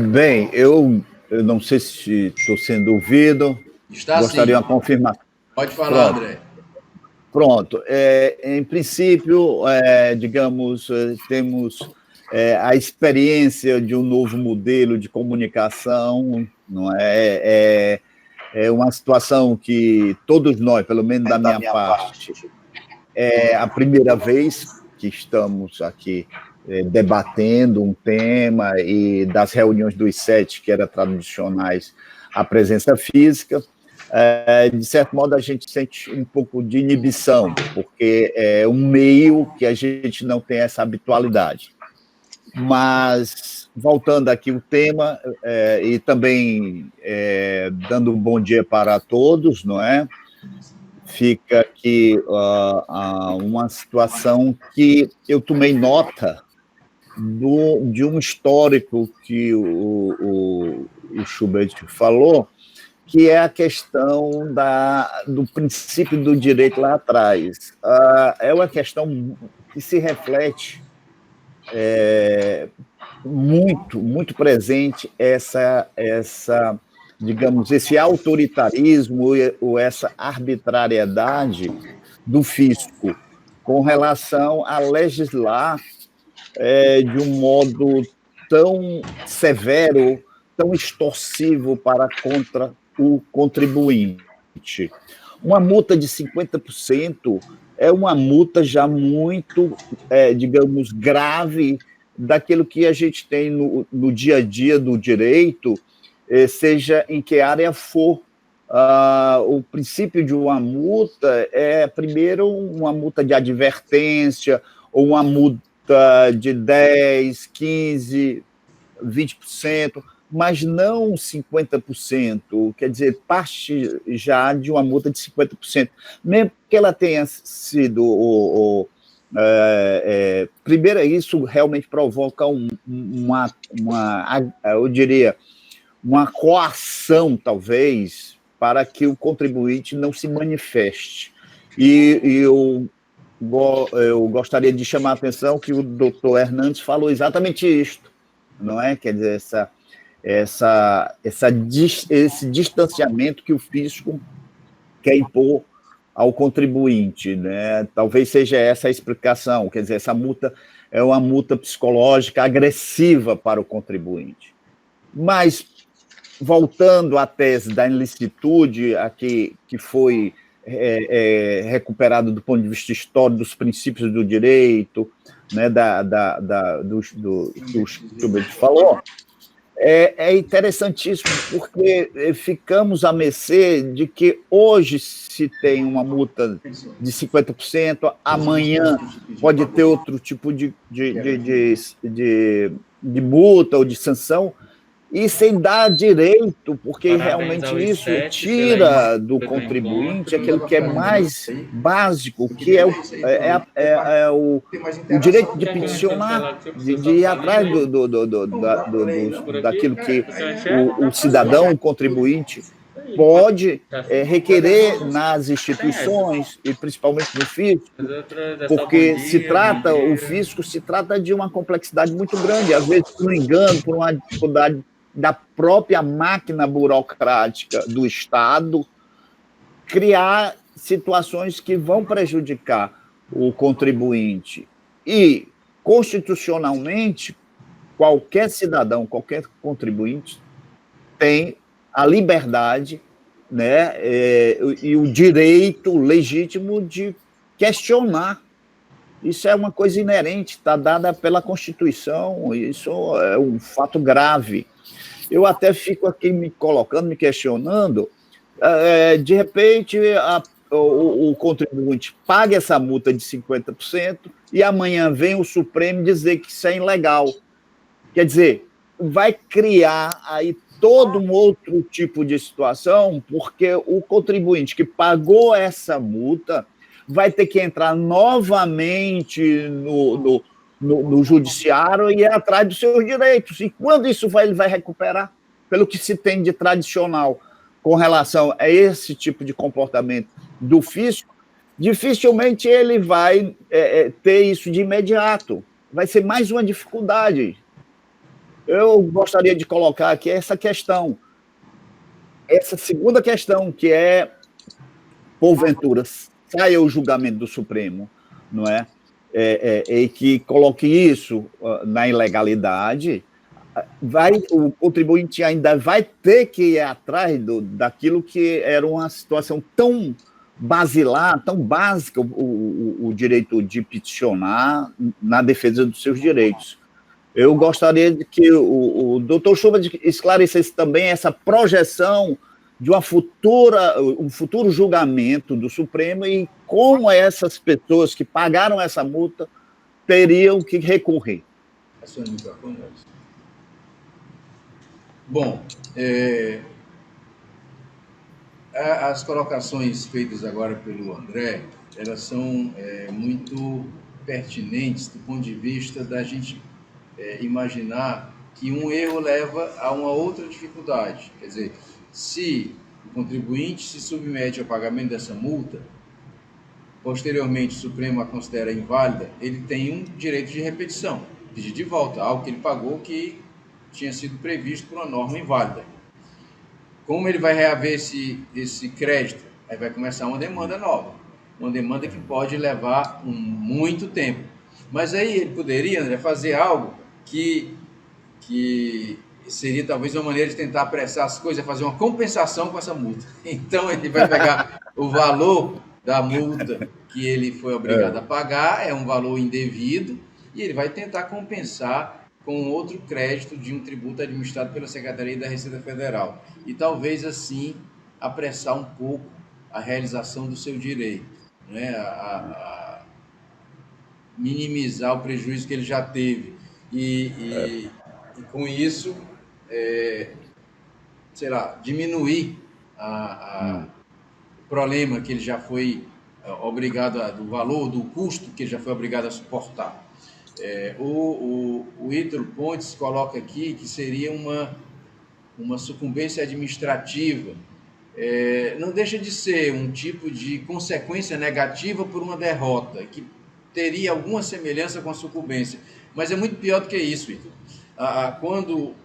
Bem, eu não sei se estou sendo ouvido. Gostaria de uma confirmação. Pode falar, Pronto. André. Pronto. Em princípio, digamos, temos a experiência de um novo modelo de comunicação, não é? É uma situação que todos nós, pelo menos da minha parte, é a primeira vez que estamos aqui debatendo um tema, e das reuniões dos 7, que eram tradicionais, a presença física. De certo modo, a gente sente um pouco de inibição, porque é um meio que a gente não tem essa habitualidade. Mas, voltando aqui ao tema, e também dando um bom dia para todos, não é? Fica aqui uma situação que eu tomei nota de um histórico que o Schubert falou, que é a questão do princípio do direito lá atrás. É uma questão que se reflete muito, muito presente digamos, esse autoritarismo ou essa arbitrariedade do fisco com relação a legislar de um modo tão severo, tão extorsivo contra o contribuinte. Uma multa de 50% é uma multa já muito, digamos, grave daquilo que a gente tem no dia a dia do direito, seja em que área for. O princípio de uma multa é, primeiro, uma multa de advertência, ou uma multa de 10%, 15%, 20%, mas não 50%, quer dizer, parte já de uma multa de 50%, mesmo que ela tenha sido... primeiro, isso realmente provoca eu diria, uma coação, talvez, para que o contribuinte não se manifeste. E eu gostaria de chamar a atenção que o doutor Hernandes falou exatamente isto, não é? Quer dizer, esse distanciamento que o fisco quer impor ao contribuinte, né? Talvez seja essa a explicação, quer dizer, essa multa é uma multa psicológica agressiva para o contribuinte. Mas, voltando à tese da ilicitude, aqui, que foi recuperado do ponto de vista histórico dos princípios do direito, né, do que o Schubert falou, é interessantíssimo, porque ficamos à mercê de que hoje se tem uma multa de 50%, amanhã pode ter outro tipo de multa ou de sanção, e sem dar direito, porque realmente isso tira do contribuinte aquilo que é mais básico, que é o direito de peticionar, de ir atrás daquilo que o cidadão, o contribuinte, pode requerer nas instituições, e principalmente no fisco, porque o fisco se trata de uma complexidade muito grande, às vezes por um engano, por uma dificuldade da própria máquina burocrática do Estado, criar situações que vão prejudicar o contribuinte. E, constitucionalmente, qualquer cidadão, qualquer contribuinte tem a liberdade, né, e o direito legítimo de questionar. Isso é uma coisa inerente, está dada pela Constituição, isso é um fato grave. Eu até fico aqui me colocando, me questionando, de repente o contribuinte paga essa multa de 50% e amanhã vem o Supremo dizer que isso é ilegal. Quer dizer, vai criar aí todo um outro tipo de situação, porque o contribuinte que pagou essa multa vai ter que entrar novamente no judiciário e ir atrás dos seus direitos. E quando isso ele vai recuperar? Pelo que se tem de tradicional com relação a esse tipo de comportamento do fisco, dificilmente ele vai ter isso de imediato. Vai ser mais uma dificuldade. Eu gostaria de colocar aqui essa questão, essa segunda questão, que é, porventura, saia o julgamento do Supremo, não é? e que coloque isso na ilegalidade, o contribuinte ainda vai ter que ir atrás daquilo que era uma situação tão basilar, tão básica, o direito de peticionar na defesa dos seus direitos. Eu gostaria de que o doutor Chuba esclarecesse também essa projeção de um futuro julgamento do Supremo e como essas pessoas que pagaram essa multa teriam que recorrer. Bom, as colocações feitas agora pelo André, elas são muito pertinentes do ponto de vista da gente imaginar que um erro leva a uma outra dificuldade. Quer dizer, se o contribuinte se submete ao pagamento dessa multa, posteriormente o Supremo a considera inválida, ele tem um direito de repetição, pedir de volta algo que ele pagou que tinha sido previsto por uma norma inválida. Como ele vai reaver esse crédito? Aí vai começar uma demanda nova, uma demanda que pode levar muito tempo. Mas aí ele poderia, André, fazer algo que seria talvez uma maneira de tentar apressar as coisas, fazer uma compensação com essa multa. Então ele vai pegar o valor da multa que ele foi obrigado a pagar, é um valor indevido, e ele vai tentar compensar com outro crédito de um tributo administrado pela Secretaria da Receita Federal. E talvez assim apressar um pouco a realização do seu direito, né? A minimizar o prejuízo que ele já teve. E com isso, diminuir o problema que ele já foi obrigado do valor, do custo que ele já foi obrigado a suportar. O Ítalo Pontes coloca aqui que seria uma sucumbência administrativa. Não deixa de ser um tipo de consequência negativa por uma derrota, que teria alguma semelhança com a sucumbência, mas é muito pior do que isso, Ítalo. Quando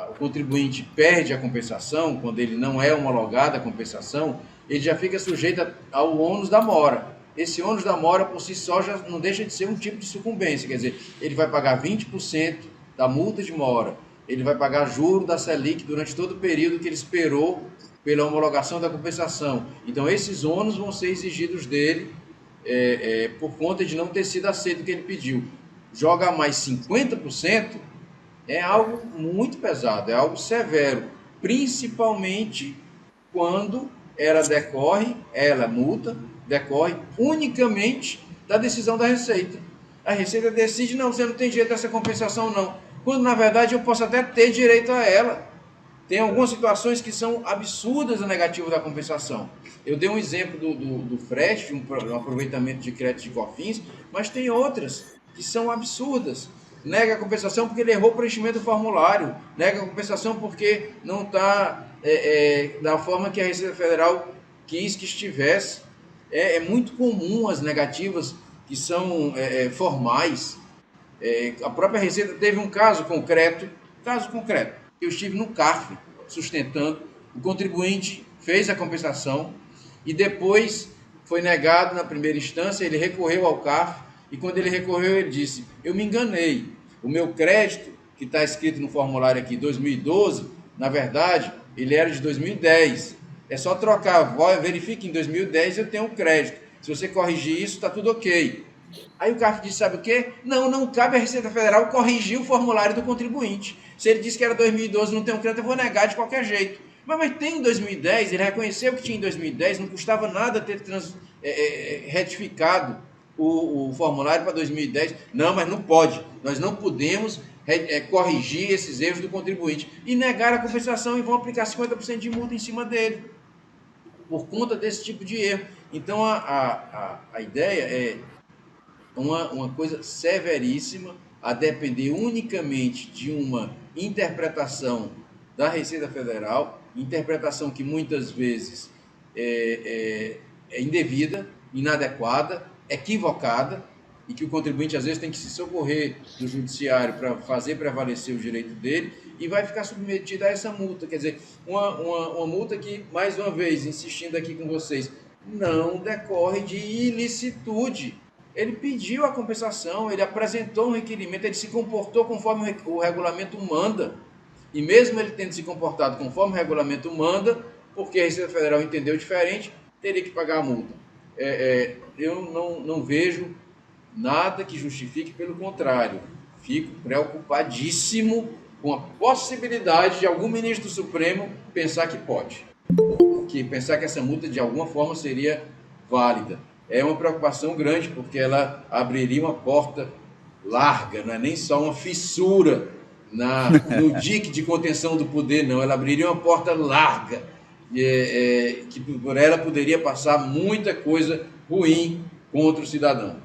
o contribuinte perde a compensação, quando ele não é homologada a compensação, ele já fica sujeito ao ônus da mora. Esse ônus da mora, por si só, já não deixa de ser um tipo de sucumbência. Quer dizer, ele vai pagar 20% da multa de mora, ele vai pagar juro da Selic durante todo o período que ele esperou pela homologação da compensação. Então, esses ônus vão ser exigidos dele por conta de não ter sido aceito o que ele pediu. Joga mais 50%, é algo muito pesado, é algo severo, principalmente quando multa decorre unicamente da decisão da Receita. A Receita decide, não, você não tem direito a essa compensação, não. Quando, na verdade, eu posso até ter direito a ela. Tem algumas situações que são absurdas a negativa da compensação. Eu dei um exemplo do FREST, um aproveitamento de crédito de COFINS, mas tem outras que são absurdas. Nega a compensação porque ele errou o preenchimento do formulário, nega a compensação porque não está da forma que a Receita Federal quis que estivesse. É muito comum as negativas que são formais. A própria Receita teve um caso concreto, eu estive no CARF sustentando, o contribuinte fez a compensação e depois foi negado na primeira instância, ele recorreu ao CARF e quando ele recorreu ele disse, eu me enganei, o meu crédito, que está escrito no formulário aqui, 2012, na verdade, ele era de 2010, é só trocar, verifique em 2010 eu tenho um crédito, se você corrigir isso, está tudo ok. Aí o CARF disse, sabe o quê? Não cabe à Receita Federal corrigir o formulário do contribuinte. Se ele disse que era 2012 não tem um crédito, eu vou negar de qualquer jeito. Mas tem em 2010, ele reconheceu que tinha em 2010, não custava nada ter retificado o formulário para 2010. Não, mas não pode. Nós não podemos corrigir esses erros do contribuinte. E negar a compensação e vão aplicar 50% de multa em cima dele, por conta desse tipo de erro. Então, a ideia é uma coisa severíssima, a depender unicamente de uma interpretação da Receita Federal, interpretação que muitas vezes é indevida, inadequada, equivocada, e que o contribuinte às vezes tem que se socorrer do judiciário para fazer prevalecer o direito dele e vai ficar submetido a essa multa. Quer dizer, uma multa que, mais uma vez, insistindo aqui com vocês, não decorre de ilicitude. Ele pediu a compensação, ele apresentou um requerimento, ele se comportou conforme o regulamento manda. E mesmo ele tendo se comportado conforme o regulamento manda, porque a Receita Federal entendeu diferente, teria que pagar a multa. Eu não vejo nada que justifique, pelo contrário, fico preocupadíssimo com a possibilidade de algum ministro do Supremo pensar que pode, que pensar que essa multa de alguma forma seria válida. É uma preocupação grande, porque ela abriria uma porta larga, não é nem só uma fissura no dique de contenção do poder, não. Ela abriria uma porta larga, que por ela poderia passar muita coisa ruim contra o cidadão.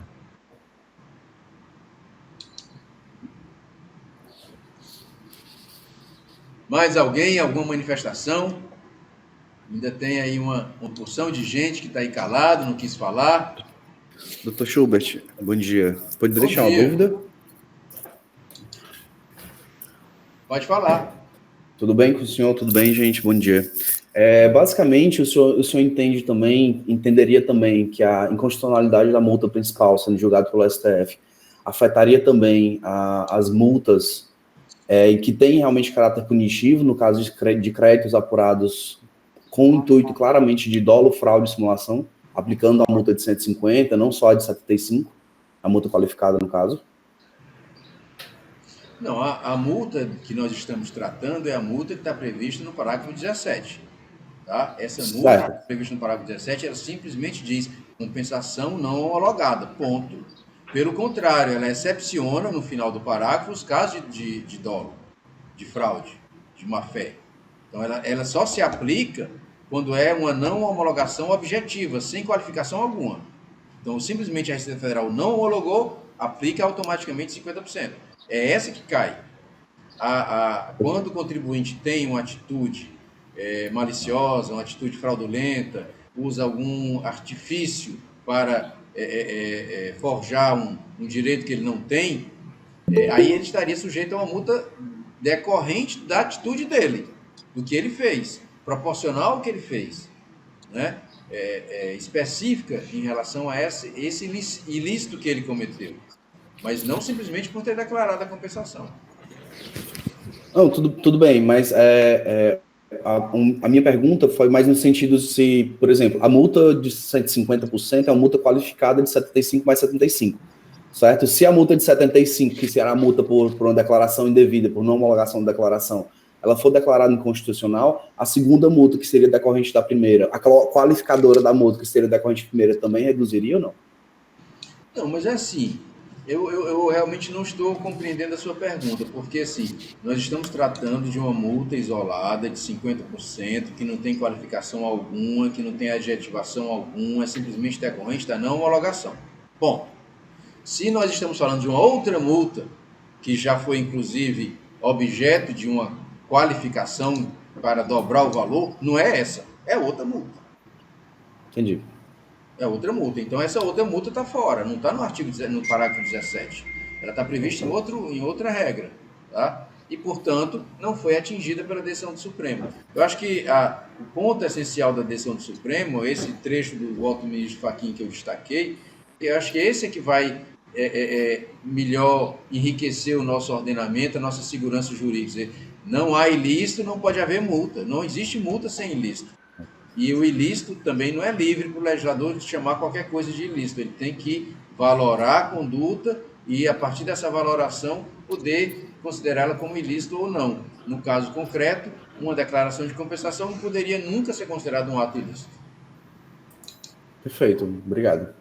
Mais alguém? Alguma manifestação? Ainda tem aí uma porção de gente que está aí calado, não quis falar. Dr. Schubert, bom dia. Pode Bom deixar dia. uma dúvida? Pode falar. Tudo bem com o senhor? Tudo bem, gente? Bom dia. Basicamente, o senhor entenderia também que a inconstitucionalidade da multa principal sendo julgada pelo STF afetaria também as multas que têm realmente caráter punitivo, no caso de créditos apurados com o intuito claramente de dolo, fraude e simulação, aplicando a multa de 150, não só a de 75, a multa qualificada no caso? Não, a multa que nós estamos tratando é a multa que está prevista no parágrafo 17. Tá? Essa multa que está prevista no parágrafo 17, ela simplesmente diz compensação não homologada, ponto. Pelo contrário, ela excepciona no final do parágrafo os casos de dolo, de fraude, de má-fé. Então, ela só se aplica quando é uma não homologação objetiva, sem qualificação alguma. Então, simplesmente a Receita Federal não homologou, aplica automaticamente 50%. É essa que cai. Quando o contribuinte tem uma atitude maliciosa, uma atitude fraudulenta, usa algum artifício para forjar um direito que ele não tem, aí ele estaria sujeito a uma multa decorrente da atitude dele, do que ele fez, proporcional ao que ele fez, né? Específica em relação a esse ilícito que ele cometeu, mas não simplesmente por ter declarado a compensação. Não, tudo bem, mas a minha pergunta foi mais no sentido se, por exemplo, a multa de 150% é uma multa qualificada de 75 mais 75, certo? Se a multa de 75, que será a multa por uma declaração indevida, por não homologação da declaração, ela for declarada inconstitucional, a segunda multa, que seria decorrente da primeira, a qualificadora da multa, que seria decorrente da primeira, também reduziria ou não? Não, mas é assim, eu realmente não estou compreendendo a sua pergunta, porque assim, nós estamos tratando de uma multa isolada de 50%, que não tem qualificação alguma, que não tem adjetivação alguma, é simplesmente decorrente da não homologação. Bom, se nós estamos falando de uma outra multa, que já foi inclusive objeto de uma qualificação para dobrar o valor, não é essa, é outra multa. Entendi. É outra multa. Então, essa outra multa está fora, não está no parágrafo 17. Ela está prevista em outra regra. Tá? E, portanto, não foi atingida pela decisão do Supremo. Eu acho que o ponto essencial da decisão do Supremo, esse trecho do voto do ministro Fachin que eu destaquei, eu acho que esse é que vai melhor enriquecer o nosso ordenamento, a nossa segurança jurídica. Não há ilícito, não pode haver multa. Não existe multa sem ilícito. E o ilícito também não é livre para o legislador de chamar qualquer coisa de ilícito. Ele tem que valorar a conduta e, a partir dessa valoração, poder considerá-la como ilícito ou não. No caso concreto, uma declaração de compensação não poderia nunca ser considerada um ato ilícito. Perfeito, obrigado.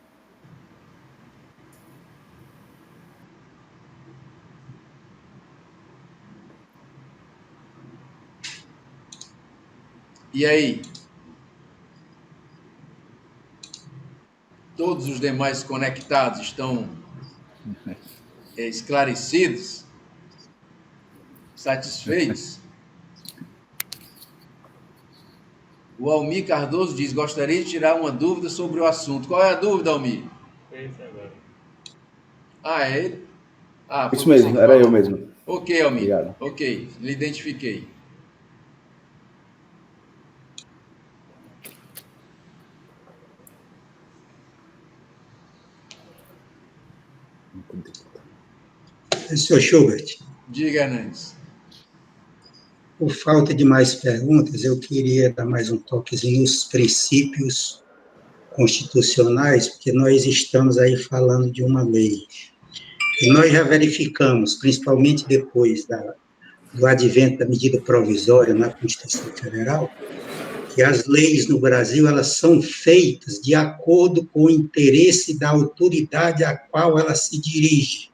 E aí? Todos os demais conectados estão esclarecidos? Satisfeitos? O Almir Cardoso diz: gostaria de tirar uma dúvida sobre o assunto. Qual é a dúvida, Almir? É isso agora. Ah, é ele? Isso mesmo, era eu mesmo. Ok, Almir. Obrigado. Ok, lhe identifiquei. Professor Schubert, Diga, Hernandes. por falta de mais perguntas, eu queria dar mais um toquezinho nos princípios constitucionais, porque nós estamos aí falando de uma lei. E nós já verificamos, principalmente depois do advento da medida provisória na Constituição Federal, que as leis no Brasil, elas são feitas de acordo com o interesse da autoridade a qual ela se dirige.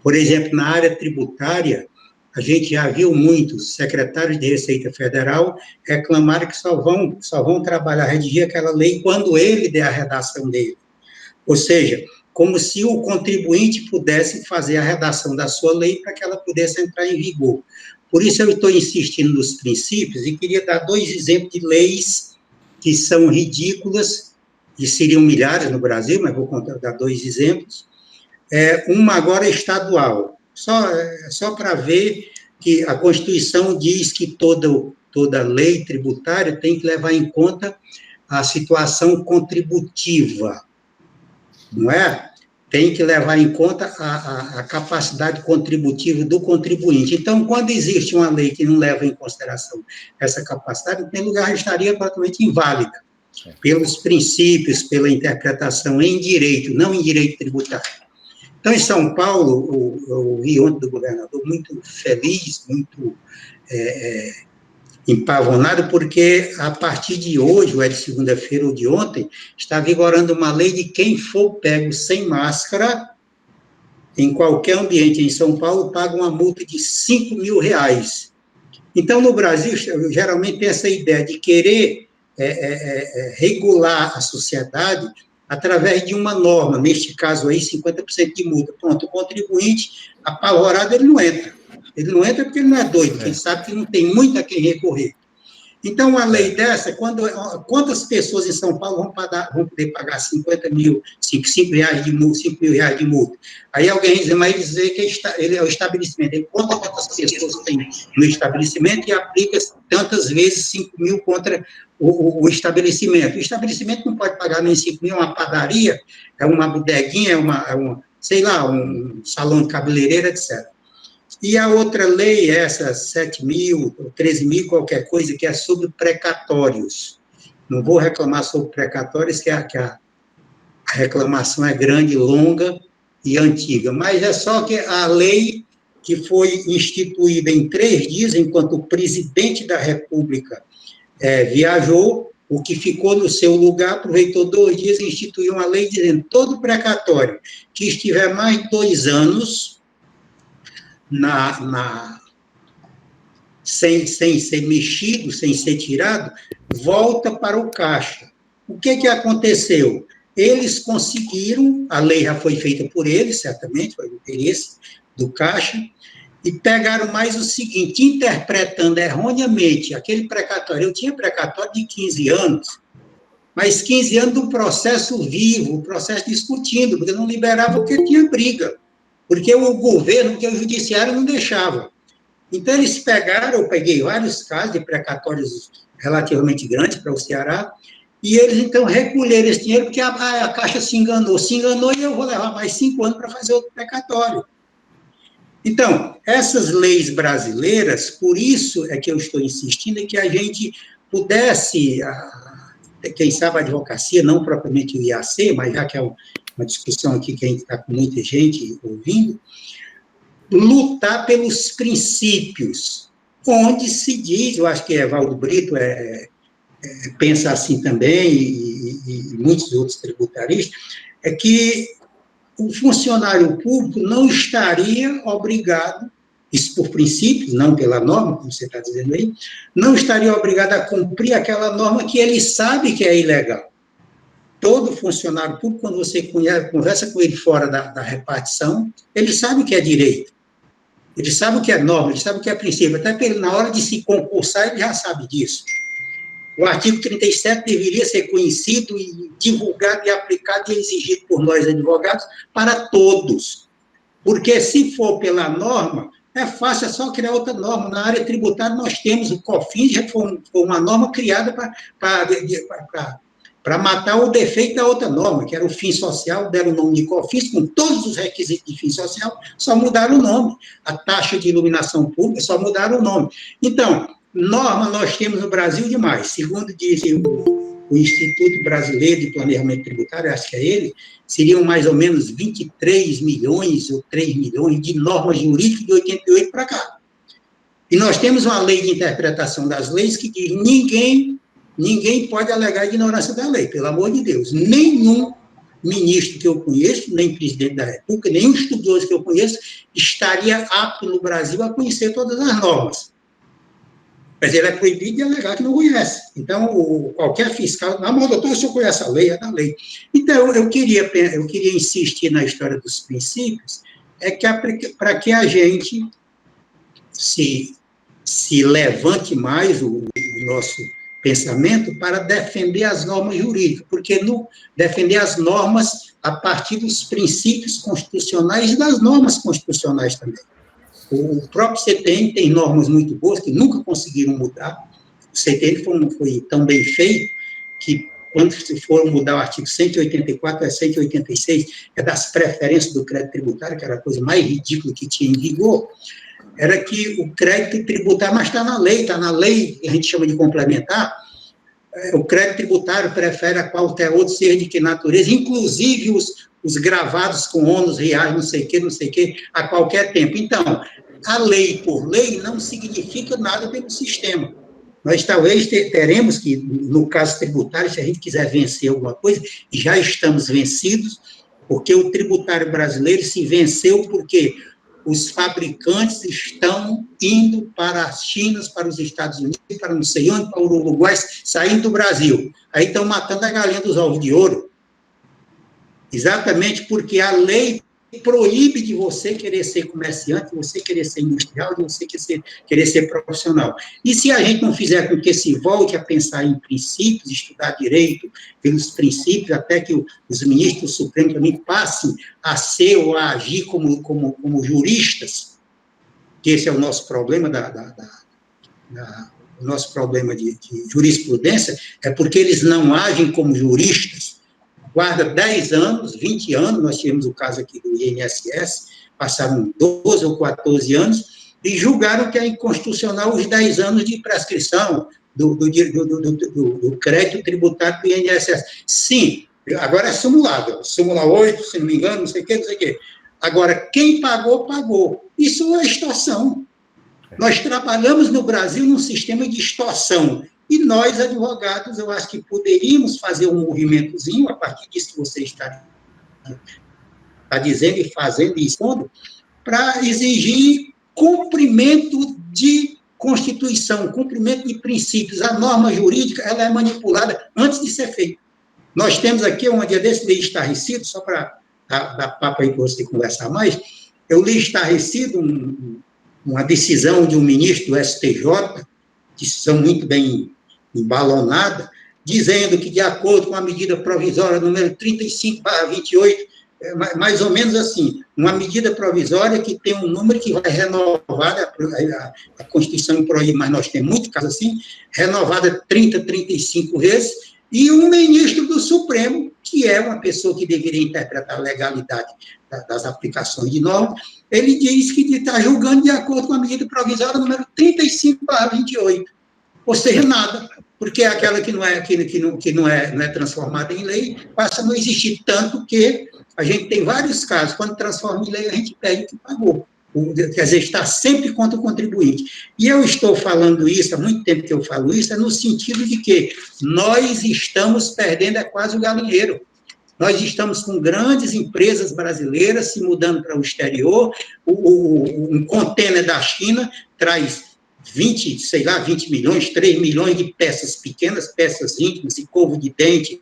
Por exemplo, na área tributária, a gente já viu muitos secretários de Receita Federal reclamarem que só vão trabalhar, redigir aquela lei quando ele der a redação dele. Ou seja, como se o contribuinte pudesse fazer a redação da sua lei para que ela pudesse entrar em vigor. Por isso eu estou insistindo nos princípios e queria dar 2 exemplos de leis que são ridículas, e seriam milhares no Brasil, mas vou dar 2 exemplos. Uma agora é estadual, só para ver que a Constituição diz que toda lei tributária tem que levar em conta a situação contributiva, não é? Tem que levar em conta a capacidade contributiva do contribuinte. Então, quando existe uma lei que não leva em consideração essa capacidade, em primeiro lugar, estaria praticamente inválida, pelos princípios, pela interpretação em direito, não em direito tributário. Então, em São Paulo, eu ouvi ontem do governador muito feliz, muito empavonado, porque a partir de hoje, ou é de segunda-feira ou de ontem, está vigorando uma lei de quem for pego sem máscara, em qualquer ambiente em São Paulo, paga uma multa de R$5.000. Então, no Brasil, geralmente tem essa ideia de querer regular a sociedade através de uma norma, neste caso aí, 50% de multa. Pronto, o contribuinte, apavorado, ele não entra. Ele não entra porque ele não é doido, porque ele sabe que não tem muito a quem recorrer. Então, uma lei dessa, quantas pessoas em São Paulo vão poder pagar R$5.000 de multa, R$5.000 de multa? Aí alguém vai dizer que ele é o estabelecimento. Ele conta quantas pessoas tem no estabelecimento e aplica tantas vezes R$5.000 contra o estabelecimento. O estabelecimento não pode pagar nem R$5.000, é uma padaria, é uma bodeguinha, sei lá, um salão de cabeleireiro, etc. E a outra lei, essa 7.000, 13.000, qualquer coisa, que é sobre precatórios. Não vou reclamar sobre precatórios, que a reclamação é grande, longa e antiga, mas é só que a lei que foi instituída em 3 dias, enquanto o presidente da República viajou, o que ficou no seu lugar, aproveitou 2 dias e instituiu uma lei dizendo todo precatório que estiver mais de 2 anos sem ser mexido, sem ser tirado, volta para o caixa. O que aconteceu? Eles conseguiram, a lei já foi feita por eles, certamente, foi o interesse do caixa, e pegaram mais o seguinte, interpretando erroneamente aquele precatório. Eu tinha precatório de 15 anos, mas 15 anos de um processo vivo, um processo discutindo, porque não liberava porque tinha briga. Porque o governo, porque o judiciário não deixava. Então, eles pegaram, eu peguei vários casos de precatórios relativamente grandes para o Ceará, e eles, então, recolheram esse dinheiro, porque a Caixa se enganou e eu vou levar mais 5 anos para fazer outro precatório. Então, essas leis brasileiras, por isso é que eu estou insistindo em que a gente pudesse, quem sabe a advocacia, não propriamente o IAC, mas já que é uma discussão aqui que a gente está com muita gente ouvindo, lutar pelos princípios, onde se diz, eu acho que Evaldo Brito pensa assim também, e muitos outros tributaristas, é que o funcionário público não estaria obrigado, isso por princípio, não pela norma, como você está dizendo aí, não estaria obrigado a cumprir aquela norma que ele sabe que é ilegal. Todo funcionário público, quando você conversa com ele fora da repartição, ele sabe o que é direito, ele sabe o que é norma, ele sabe o que é princípio, até porque na hora de se concursar, ele já sabe disso. O artigo 37 deveria ser conhecido e divulgado e aplicado e exigido por nós, advogados, para todos. Porque se for pela norma, é fácil, é só criar outra norma. Na área tributária, nós temos o COFINS, já foi uma norma criada para para matar o defeito da outra norma, que era o fim social, deram o nome de COFINS, com todos os requisitos de fim social, só mudaram o nome. A taxa de iluminação pública, só mudaram o nome. Então, norma nós temos no Brasil demais. Segundo diz o Instituto Brasileiro de Planejamento Tributário, acho que é ele, seriam mais ou menos 23 milhões ou 3 milhões de normas jurídicas de 88 para cá. E nós temos uma lei de interpretação das leis que diz ninguém pode alegar ignorância da lei, pelo amor de Deus. Nenhum ministro que eu conheço, nem presidente da República, nenhum estudioso que eu conheço, estaria apto no Brasil a conhecer todas as normas. Mas ele é proibido de alegar que não conhece. Então, qualquer fiscal, não, doutor, o senhor conhece a lei, é da lei. Então, eu queria insistir na história dos princípios, para que a gente se levante mais o nosso pensamento para defender as normas jurídicas, porque defender as normas a partir dos princípios constitucionais e das normas constitucionais também. O próprio CTN tem normas muito boas que nunca conseguiram mudar. O CTN foi tão bem feito que, quando foram mudar o artigo 184 a 186, é das preferências do crédito tributário, que era a coisa mais ridícula que tinha em vigor, era que o crédito tributário, mas está na lei, a gente chama de complementar, o crédito tributário prefere a qualquer outro, seja de que natureza, inclusive os gravados com ônus reais, não sei o que, a qualquer tempo. Então, a lei por lei não significa nada pelo sistema. Nós talvez teremos que, no caso tributário, se a gente quiser vencer alguma coisa, e já estamos vencidos, porque o tributário brasileiro se venceu porque os fabricantes estão indo para as Chinas, para os Estados Unidos, para não sei onde, para o Uruguai, saindo do Brasil. Aí estão matando a galinha dos ovos de ouro. Exatamente porque a lei proíbe de você querer ser comerciante, de você querer ser industrial, de você querer ser profissional. E se a gente não fizer com que se volte a pensar em princípios, estudar direito pelos princípios, até que os ministros supremos também passem a ser ou a agir como juristas, que esse é o nosso problema o nosso problema de jurisprudência, é porque eles não agem como juristas. Guarda 10 anos, 20 anos, nós tivemos o caso aqui do INSS, passaram 12 ou 14 anos, e julgaram que é inconstitucional os 10 anos de prescrição do crédito tributário do INSS. Sim, agora é simulado, súmula 8, se não me engano, não sei o quê. Agora, quem pagou, pagou. Isso é extorsão. Nós trabalhamos no Brasil num sistema de extorsão. E nós, advogados, eu acho que poderíamos fazer um movimentozinho, a partir disso que você está dizendo e fazendo e expondo, para exigir cumprimento de Constituição, cumprimento de princípios. A norma jurídica, ela é manipulada antes de ser feita. Nós temos aqui, um dia desse, li estarrecido, só para dar papo aí para você conversar mais, eu li estarrecido uma decisão de um ministro do STJ, decisão muito bem embalonada, dizendo que, de acordo com a medida provisória número 35/28, mais ou menos assim, uma medida provisória que tem um número que vai renovada, a Constituição proíbe, mas nós temos muito caso assim, renovada 30, 35 vezes, e um ministro do Supremo, que é uma pessoa que deveria interpretar a legalidade das aplicações de normas, ele diz que está julgando de acordo com a medida provisória número 35/28. Ou seja, nada, porque é aquela que não é transformada em lei, passa a não existir, tanto que a gente tem vários casos, quando transforma em lei, a gente pede o que pagou. Quer dizer, está sempre contra o contribuinte. E eu estou falando isso, há muito tempo que eu falo isso, é no sentido de que nós estamos perdendo quase o galinheiro. Nós estamos com grandes empresas brasileiras se mudando para o exterior, um contêiner da China traz 20 milhões, 3 milhões de peças pequenas, peças íntimas, escova de dente,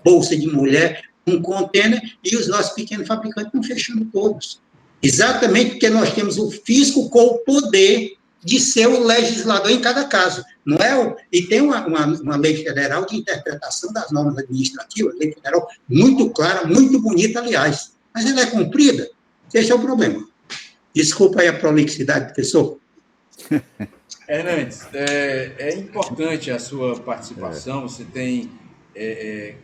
bolsa de mulher, um contêiner, e os nossos pequenos fabricantes estão fechando todos. Exatamente porque nós temos o fisco com o poder de ser o legislador em cada caso. Não é e tem uma lei federal de interpretação das normas administrativas, lei federal muito clara, muito bonita, aliás, mas ela é cumprida. Esse é o problema. Desculpa aí a prolixidade, professor. Hernandes, é importante a sua participação, você tem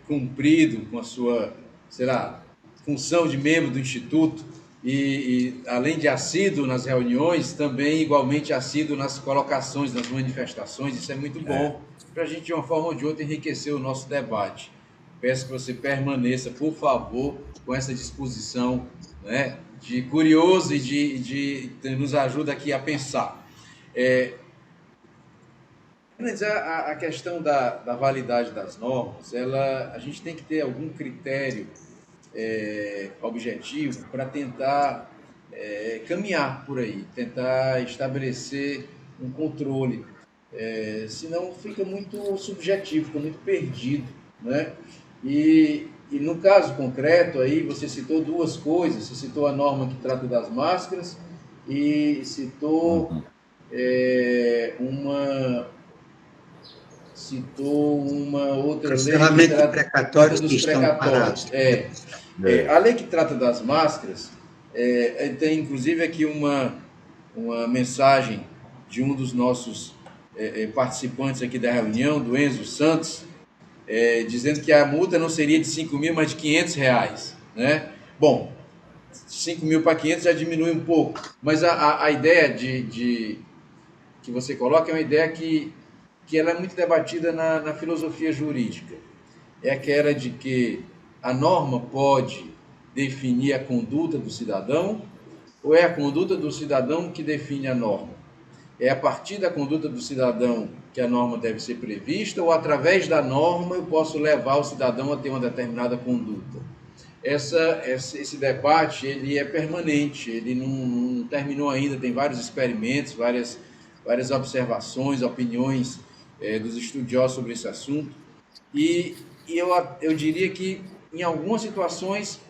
cumprido com a sua, sei lá, função de membro do Instituto e além de assíduo nas reuniões, também igualmente assíduo nas colocações, nas manifestações, isso é muito bom para a gente, de uma forma ou de outra, enriquecer o nosso debate. Peço que você permaneça, por favor, com essa disposição, né, de curioso e de nos ajuda aqui a pensar. A questão da validade das normas, a gente tem que ter algum critério objetivo para tentar caminhar por aí, tentar estabelecer um controle. Senão fica muito subjetivo, fica muito perdido, né? E no caso concreto aí, você citou duas coisas, você citou a norma que trata das máscaras e citou uma outra lei que trata dos precatórios. A lei que trata das máscaras, tem inclusive aqui uma mensagem de um dos nossos participantes aqui da reunião, do Enzo Santos, dizendo que a multa não seria de 5 mil, mas de R$500, né? Bom, 5 mil para 500 já diminui um pouco, mas a ideia que você coloca é uma ideia que ela é muito debatida na filosofia jurídica. É aquela de que a norma pode definir a conduta do cidadão ou é a conduta do cidadão que define a norma? É a partir da conduta do cidadão que a norma deve ser prevista ou através da norma eu posso levar o cidadão a ter uma determinada conduta? Esse debate ele é permanente, ele não terminou ainda, tem vários experimentos, várias observações, opiniões dos estudiosos sobre esse assunto, e eu diria que em algumas situações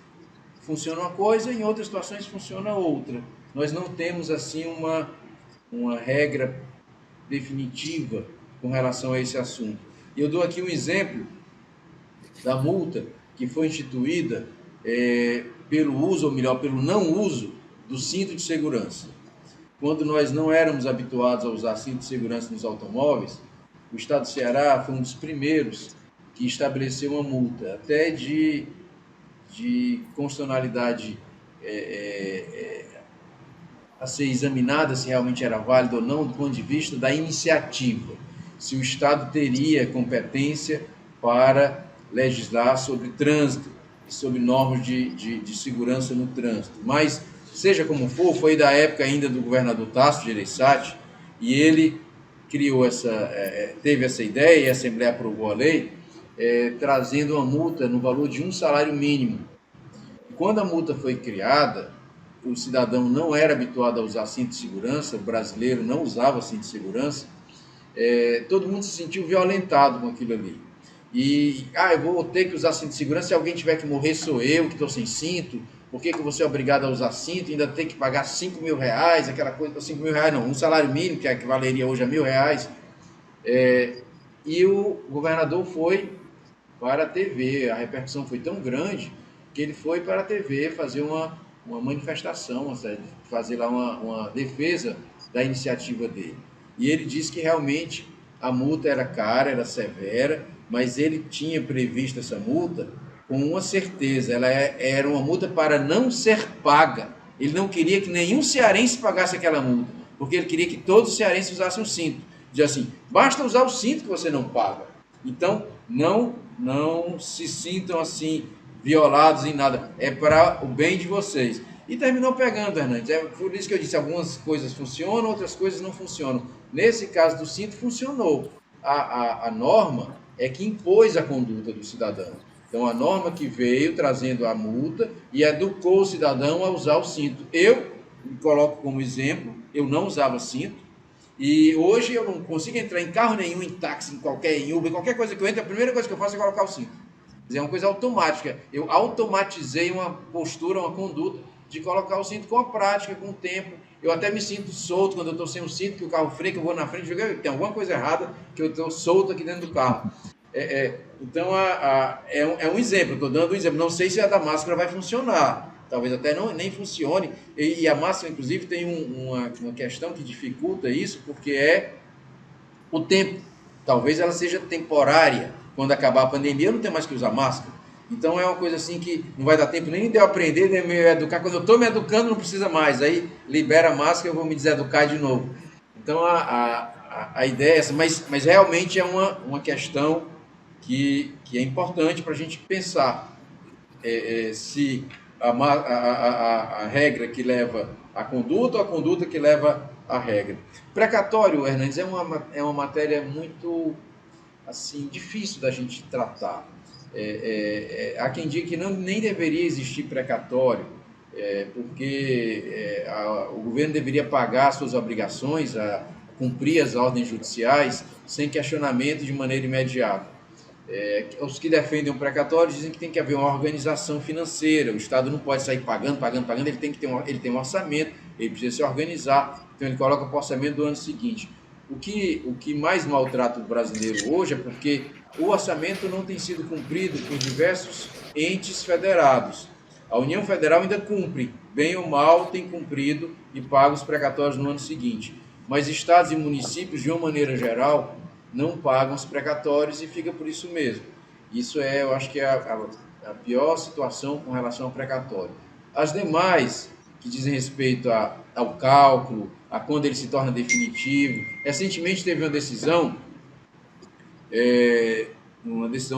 funciona uma coisa, em outras situações funciona outra. Nós não temos assim uma regra definitiva com relação a esse assunto. E eu dou aqui um exemplo da multa que foi instituída pelo uso, ou melhor, pelo não uso do cinto de segurança. Quando nós não éramos habituados a usar cinto de segurança nos automóveis, o Estado do Ceará foi um dos primeiros que estabeleceu uma multa, até de constitucionalidade a ser examinada se realmente era válido ou não, do ponto de vista da iniciativa, se o Estado teria competência para legislar sobre trânsito, sobre normas de segurança no trânsito. Mas, seja como for, foi da época ainda do governador Tasso Gereissati, e ele teve essa ideia, e a Assembleia aprovou a lei, trazendo uma multa no valor de um salário mínimo. Quando a multa foi criada, o cidadão não era habituado a usar cinto de segurança, o brasileiro não usava cinto de segurança, todo mundo se sentiu violentado com aquilo ali. E, eu vou ter que usar cinto de segurança, se alguém tiver que morrer sou eu que estou sem cinto, por que você é obrigado a usar cinto e ainda tem que pagar R$5.000, aquela coisa, R$5.000 não, um salário mínimo, que valeria hoje a R$1.000, e o governador foi para a TV, a repercussão foi tão grande que ele foi para a TV fazer uma manifestação, fazer lá uma defesa da iniciativa dele. E ele disse que realmente a multa era cara, era severa, mas ele tinha previsto essa multa com uma certeza, ela era uma multa para não ser paga. Ele não queria que nenhum cearense pagasse aquela multa, porque ele queria que todos os cearenses usassem o cinto. Diz assim, basta usar o cinto que você não paga. Então, não se sintam assim violados em nada, é para o bem de vocês. E terminou pegando, Hernandes. Por isso que eu disse, algumas coisas funcionam, outras coisas não funcionam. Nesse caso do cinto, funcionou. A norma é que impôs a conduta do cidadão. Então, a norma que veio trazendo a multa e educou o cidadão a usar o cinto. Eu me coloco como exemplo, eu não usava cinto, e hoje eu não consigo entrar em carro nenhum, em táxi, em Uber, qualquer coisa que eu entre, a primeira coisa que eu faço é colocar o cinto. É uma coisa automática. Eu automatizei uma postura, uma conduta de colocar o cinto com a prática, com o tempo. Eu até me sinto solto quando eu estou sem o cinto, que o carro freia, que eu vou na frente, tem alguma coisa errada, que eu estou solto aqui dentro do carro. Então, é um exemplo, estou dando um exemplo. Não sei se a da máscara vai funcionar, talvez até nem funcione, e a máscara, inclusive, tem uma questão que dificulta isso, porque é o tempo. Talvez ela seja temporária. Quando acabar a pandemia, eu não tenho mais que usar máscara. Então é uma coisa assim que não vai dar tempo nem de eu aprender, nem de me educar. Quando eu estou me educando, não precisa mais. Aí libera a máscara, eu vou me deseducar de novo. Então a ideia é essa, mas realmente é uma questão que é importante para a gente pensar se a regra que leva à conduta ou a conduta que leva à regra. Precatório, Hernandes, é uma matéria muito assim, difícil da gente tratar. Há quem diga que nem deveria existir precatório, porque o governo deveria pagar suas obrigações, cumprir as ordens judiciais, sem questionamento de maneira imediata. Os que defendem o precatório dizem que tem que haver uma organização financeira, o Estado não pode sair pagando, ele tem um orçamento, ele precisa se organizar, então ele coloca o orçamento do ano seguinte. O que mais maltrata o brasileiro hoje é porque o orçamento não tem sido cumprido por diversos entes federados. A União Federal ainda cumpre, bem ou mal, tem cumprido e paga os precatórios no ano seguinte. Mas estados e municípios, de uma maneira geral, não pagam os precatórios e fica por isso mesmo. Isso eu acho que é a pior situação com relação ao precatório. As demais, que dizem respeito ao cálculo, a quando ele se torna definitivo. Recentemente teve uma decisão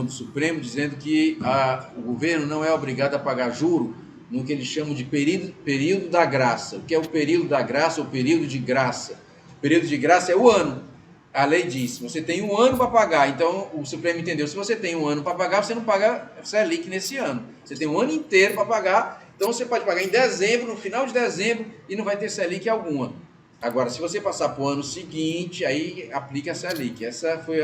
do Supremo dizendo que o governo não é obrigado a pagar juro no que eles chamam de período da graça. O que é o período da graça ou período de graça? O período de graça é o ano. A lei diz, você tem um ano para pagar. Então, o Supremo entendeu, se você tem um ano para pagar, você não paga Selic nesse ano. Você tem um ano inteiro para pagar, então você pode pagar em dezembro, no final de dezembro, e não vai ter Selic alguma. Agora, se você passar para o ano seguinte, aí aplica a Selic. Essa foi,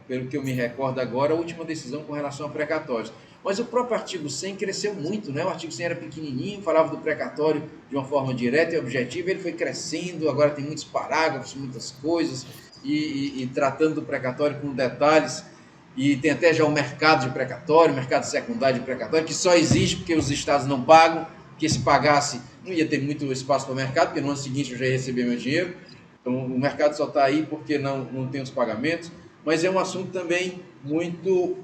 pelo que eu me recordo agora, a última decisão com relação a precatórios. Mas o próprio artigo 100 cresceu muito, né? O artigo 100 era pequenininho, falava do precatório de uma forma direta e objetiva, ele foi crescendo, agora tem muitos parágrafos, muitas coisas, e tratando do precatório com detalhes, e tem até já o mercado de precatório, mercado secundário de precatório, que só existe porque os estados não pagam, porque se pagasse não ia ter muito espaço para o mercado, porque no ano seguinte eu já ia receber meu dinheiro, então o mercado só está aí porque não tem os pagamentos, mas é um assunto também muito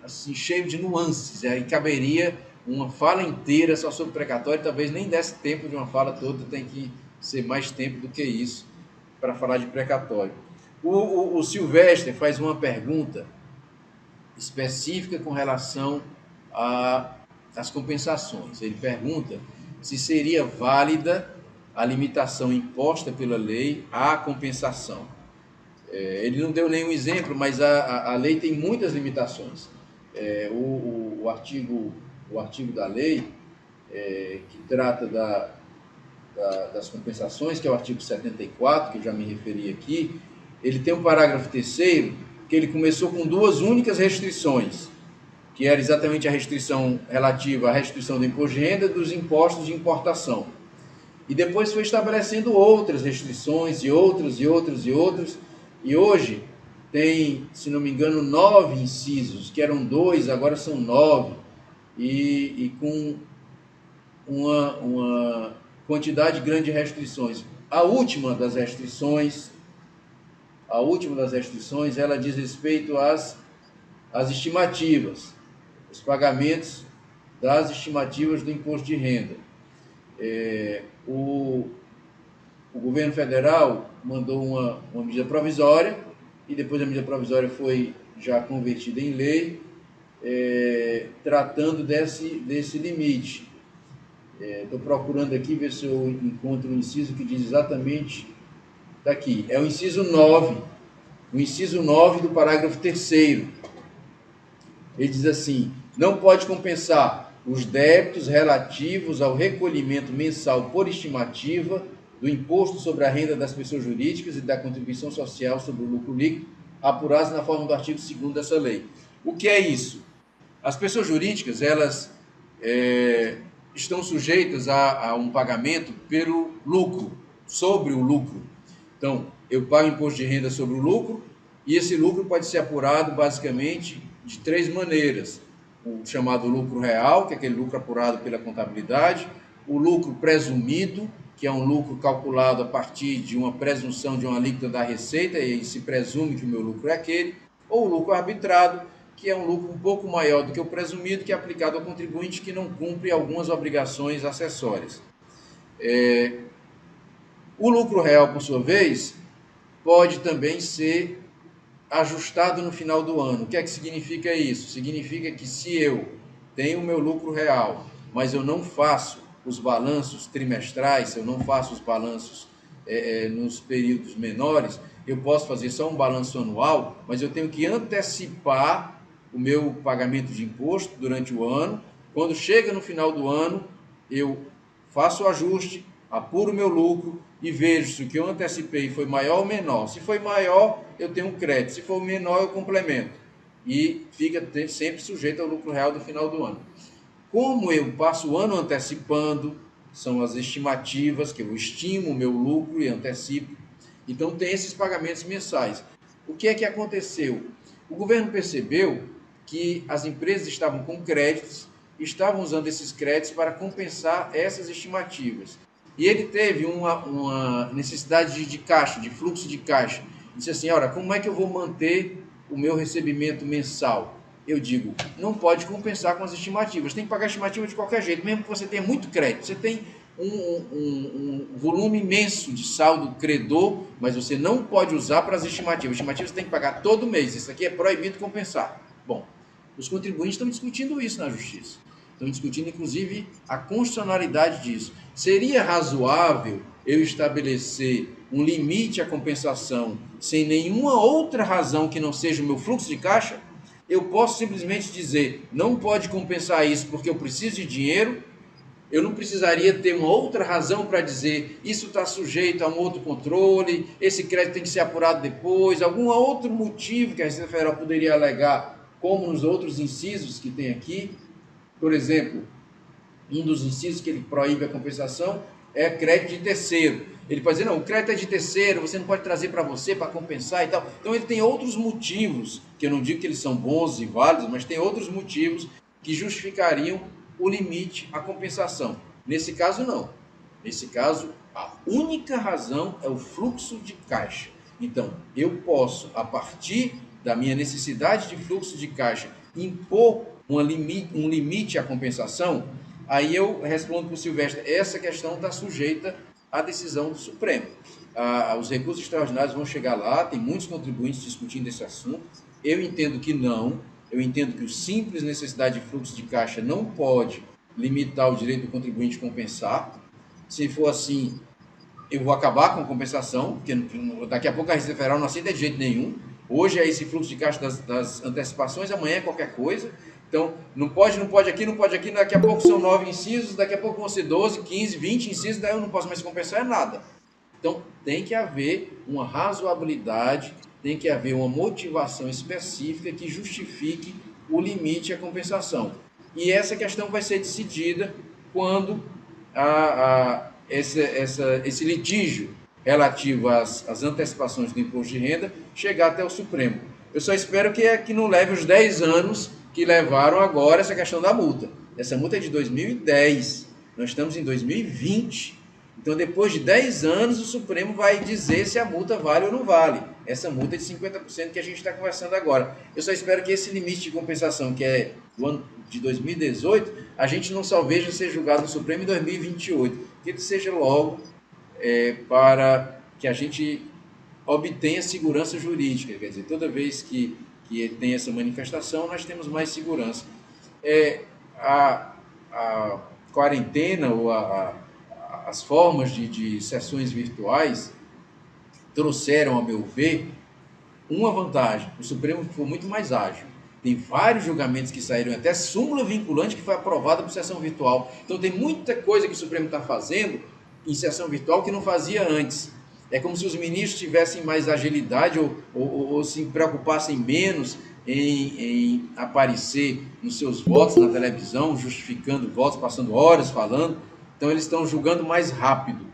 assim, cheio de nuances, e caberia uma fala inteira só sobre precatório, talvez nem desse tempo de uma fala toda, tem que ser mais tempo do que isso para falar de precatório. O Silvestre faz uma pergunta específica com relação às compensações. Ele pergunta se seria válida a limitação imposta pela lei à compensação. Ele não deu nenhum exemplo, mas a lei tem muitas limitações. O artigo da lei que trata das compensações, que é o artigo 74, que eu já me referi aqui, ele tem um parágrafo 3º, que ele começou com duas únicas restrições, que era exatamente a restrição relativa à restituição do imposto de renda e dos impostos de importação. E depois foi estabelecendo outras restrições, e outras, e hoje tem, se não me engano, 9 incisos, que eram 2, agora são 9, e com uma quantidade grande de restrições. A última das restrições, ela diz respeito às estimativas, os pagamentos das estimativas do imposto de renda. O governo federal mandou uma medida provisória, e depois a medida provisória foi já convertida em lei, tratando desse limite. Estou procurando aqui ver se eu encontro um inciso que diz exatamente daqui. É o inciso 9 do parágrafo 3º. Ele diz assim: não pode compensar os débitos relativos ao recolhimento mensal por estimativa do imposto sobre a renda das pessoas jurídicas e da contribuição social sobre o lucro líquido, apurados na forma do artigo 2º dessa lei. O que é isso? As pessoas jurídicas, elas estão sujeitas a um pagamento pelo lucro, sobre o lucro. Então, eu pago imposto de renda sobre o lucro, e esse lucro pode ser apurado basicamente de 3 maneiras. o chamado lucro real, que é aquele lucro apurado pela contabilidade, o lucro presumido, que é um lucro calculado a partir de uma presunção de uma alíquota da receita, e se presume que o meu lucro é aquele, ou o lucro arbitrado, que é um lucro um pouco maior do que o presumido, que é aplicado ao contribuinte que não cumpre algumas obrigações acessórias. O lucro real, por sua vez, pode também ser ajustado no final do ano. O que é que significa isso? Significa que se eu tenho o meu lucro real, mas eu não faço os balanços trimestrais, se eu não faço os balanços nos períodos menores, eu posso fazer só um balanço anual, mas eu tenho que antecipar o meu pagamento de imposto durante o ano. Quando chega no final do ano, eu faço o ajuste, apuro o meu lucro e vejo se o que eu antecipei foi maior ou menor. Se foi maior, eu tenho um crédito. Se for menor, eu complemento. E fica sempre sujeito ao lucro real do final do ano. Como eu passo o ano antecipando, são as estimativas, que eu estimo o meu lucro e antecipo. Então, tem esses pagamentos mensais. O que é que aconteceu? O governo percebeu que as empresas estavam com créditos, estavam usando esses créditos para compensar essas estimativas. E ele teve uma necessidade de caixa, de fluxo de caixa. Disse assim, olha, como é que eu vou manter o meu recebimento mensal? Eu digo, não pode compensar com as estimativas, tem que pagar a estimativa de qualquer jeito, mesmo que você tenha muito crédito. Você tem um volume imenso de saldo credor, mas você não pode usar para as estimativas. As estimativas você tem que pagar todo mês, isso aqui é proibido compensar. Bom, os contribuintes estão discutindo isso na Justiça. Estão discutindo, inclusive, a constitucionalidade disso. Seria razoável eu estabelecer um limite à compensação sem nenhuma outra razão que não seja o meu fluxo de caixa? Eu posso simplesmente dizer, não pode compensar isso porque eu preciso de dinheiro. Eu não precisaria ter uma outra razão para dizer, isso está sujeito a um outro controle, esse crédito tem que ser apurado depois, algum outro motivo que a Receita Federal poderia alegar, como nos outros incisos que tem aqui. Por exemplo, um dos incisos que ele proíbe a compensação é crédito de terceiro. Ele pode dizer, não, o crédito é de terceiro, você não pode trazer para você para compensar e tal. Então ele tem outros motivos, que eu não digo que eles são bons e válidos, mas tem outros motivos que justificariam o limite à compensação. Nesse caso, não. Nesse caso, a única razão é o fluxo de caixa. Então, eu posso, a partir da minha necessidade de fluxo de caixa, impor um limite à compensação. Aí eu respondo para o Silvestre, essa questão está sujeita à decisão do Supremo. Os recursos extraordinários vão chegar lá, tem muitos contribuintes discutindo esse assunto. Eu entendo que não, eu entendo que o simples necessidade de fluxo de caixa não pode limitar o direito do contribuinte compensar. Se for assim, eu vou acabar com a compensação, porque daqui a pouco a Receita Federal não aceita de jeito nenhum. Hoje é esse fluxo de caixa das antecipações, amanhã é qualquer coisa. Então, não pode aqui, daqui a pouco são 9 incisos, daqui a pouco vão ser 12, 15, 20 incisos, daí eu não posso mais compensar nada. Então, tem que haver uma razoabilidade, tem que haver uma motivação específica que justifique o limite à compensação. E essa questão vai ser decidida quando esse litígio relativo às antecipações do imposto de renda chegar até o Supremo. Eu só espero que não leve os 10 anos que levaram agora essa questão da multa. Essa multa é de 2010, nós estamos em 2020. Então, depois de 10 anos, o Supremo vai dizer se a multa vale ou não vale. Essa multa é de 50% que a gente está conversando agora. Eu só espero que esse limite de compensação, que é do ano de 2018, a gente não só veja ser julgado no Supremo em 2028, que ele seja logo para que a gente obtenha segurança jurídica. Quer dizer, toda vez que tem essa manifestação, nós temos mais segurança. A quarentena ou as formas de sessões virtuais trouxeram, a meu ver, uma vantagem. O Supremo foi muito mais ágil. Tem vários julgamentos que saíram, até súmula vinculante que foi aprovada por sessão virtual. Então, tem muita coisa que o Supremo está fazendo em sessão virtual que não fazia antes. É como se os ministros tivessem mais agilidade ou se preocupassem menos em aparecer nos seus votos na televisão, justificando votos, passando horas falando. Então, eles estão julgando mais rápido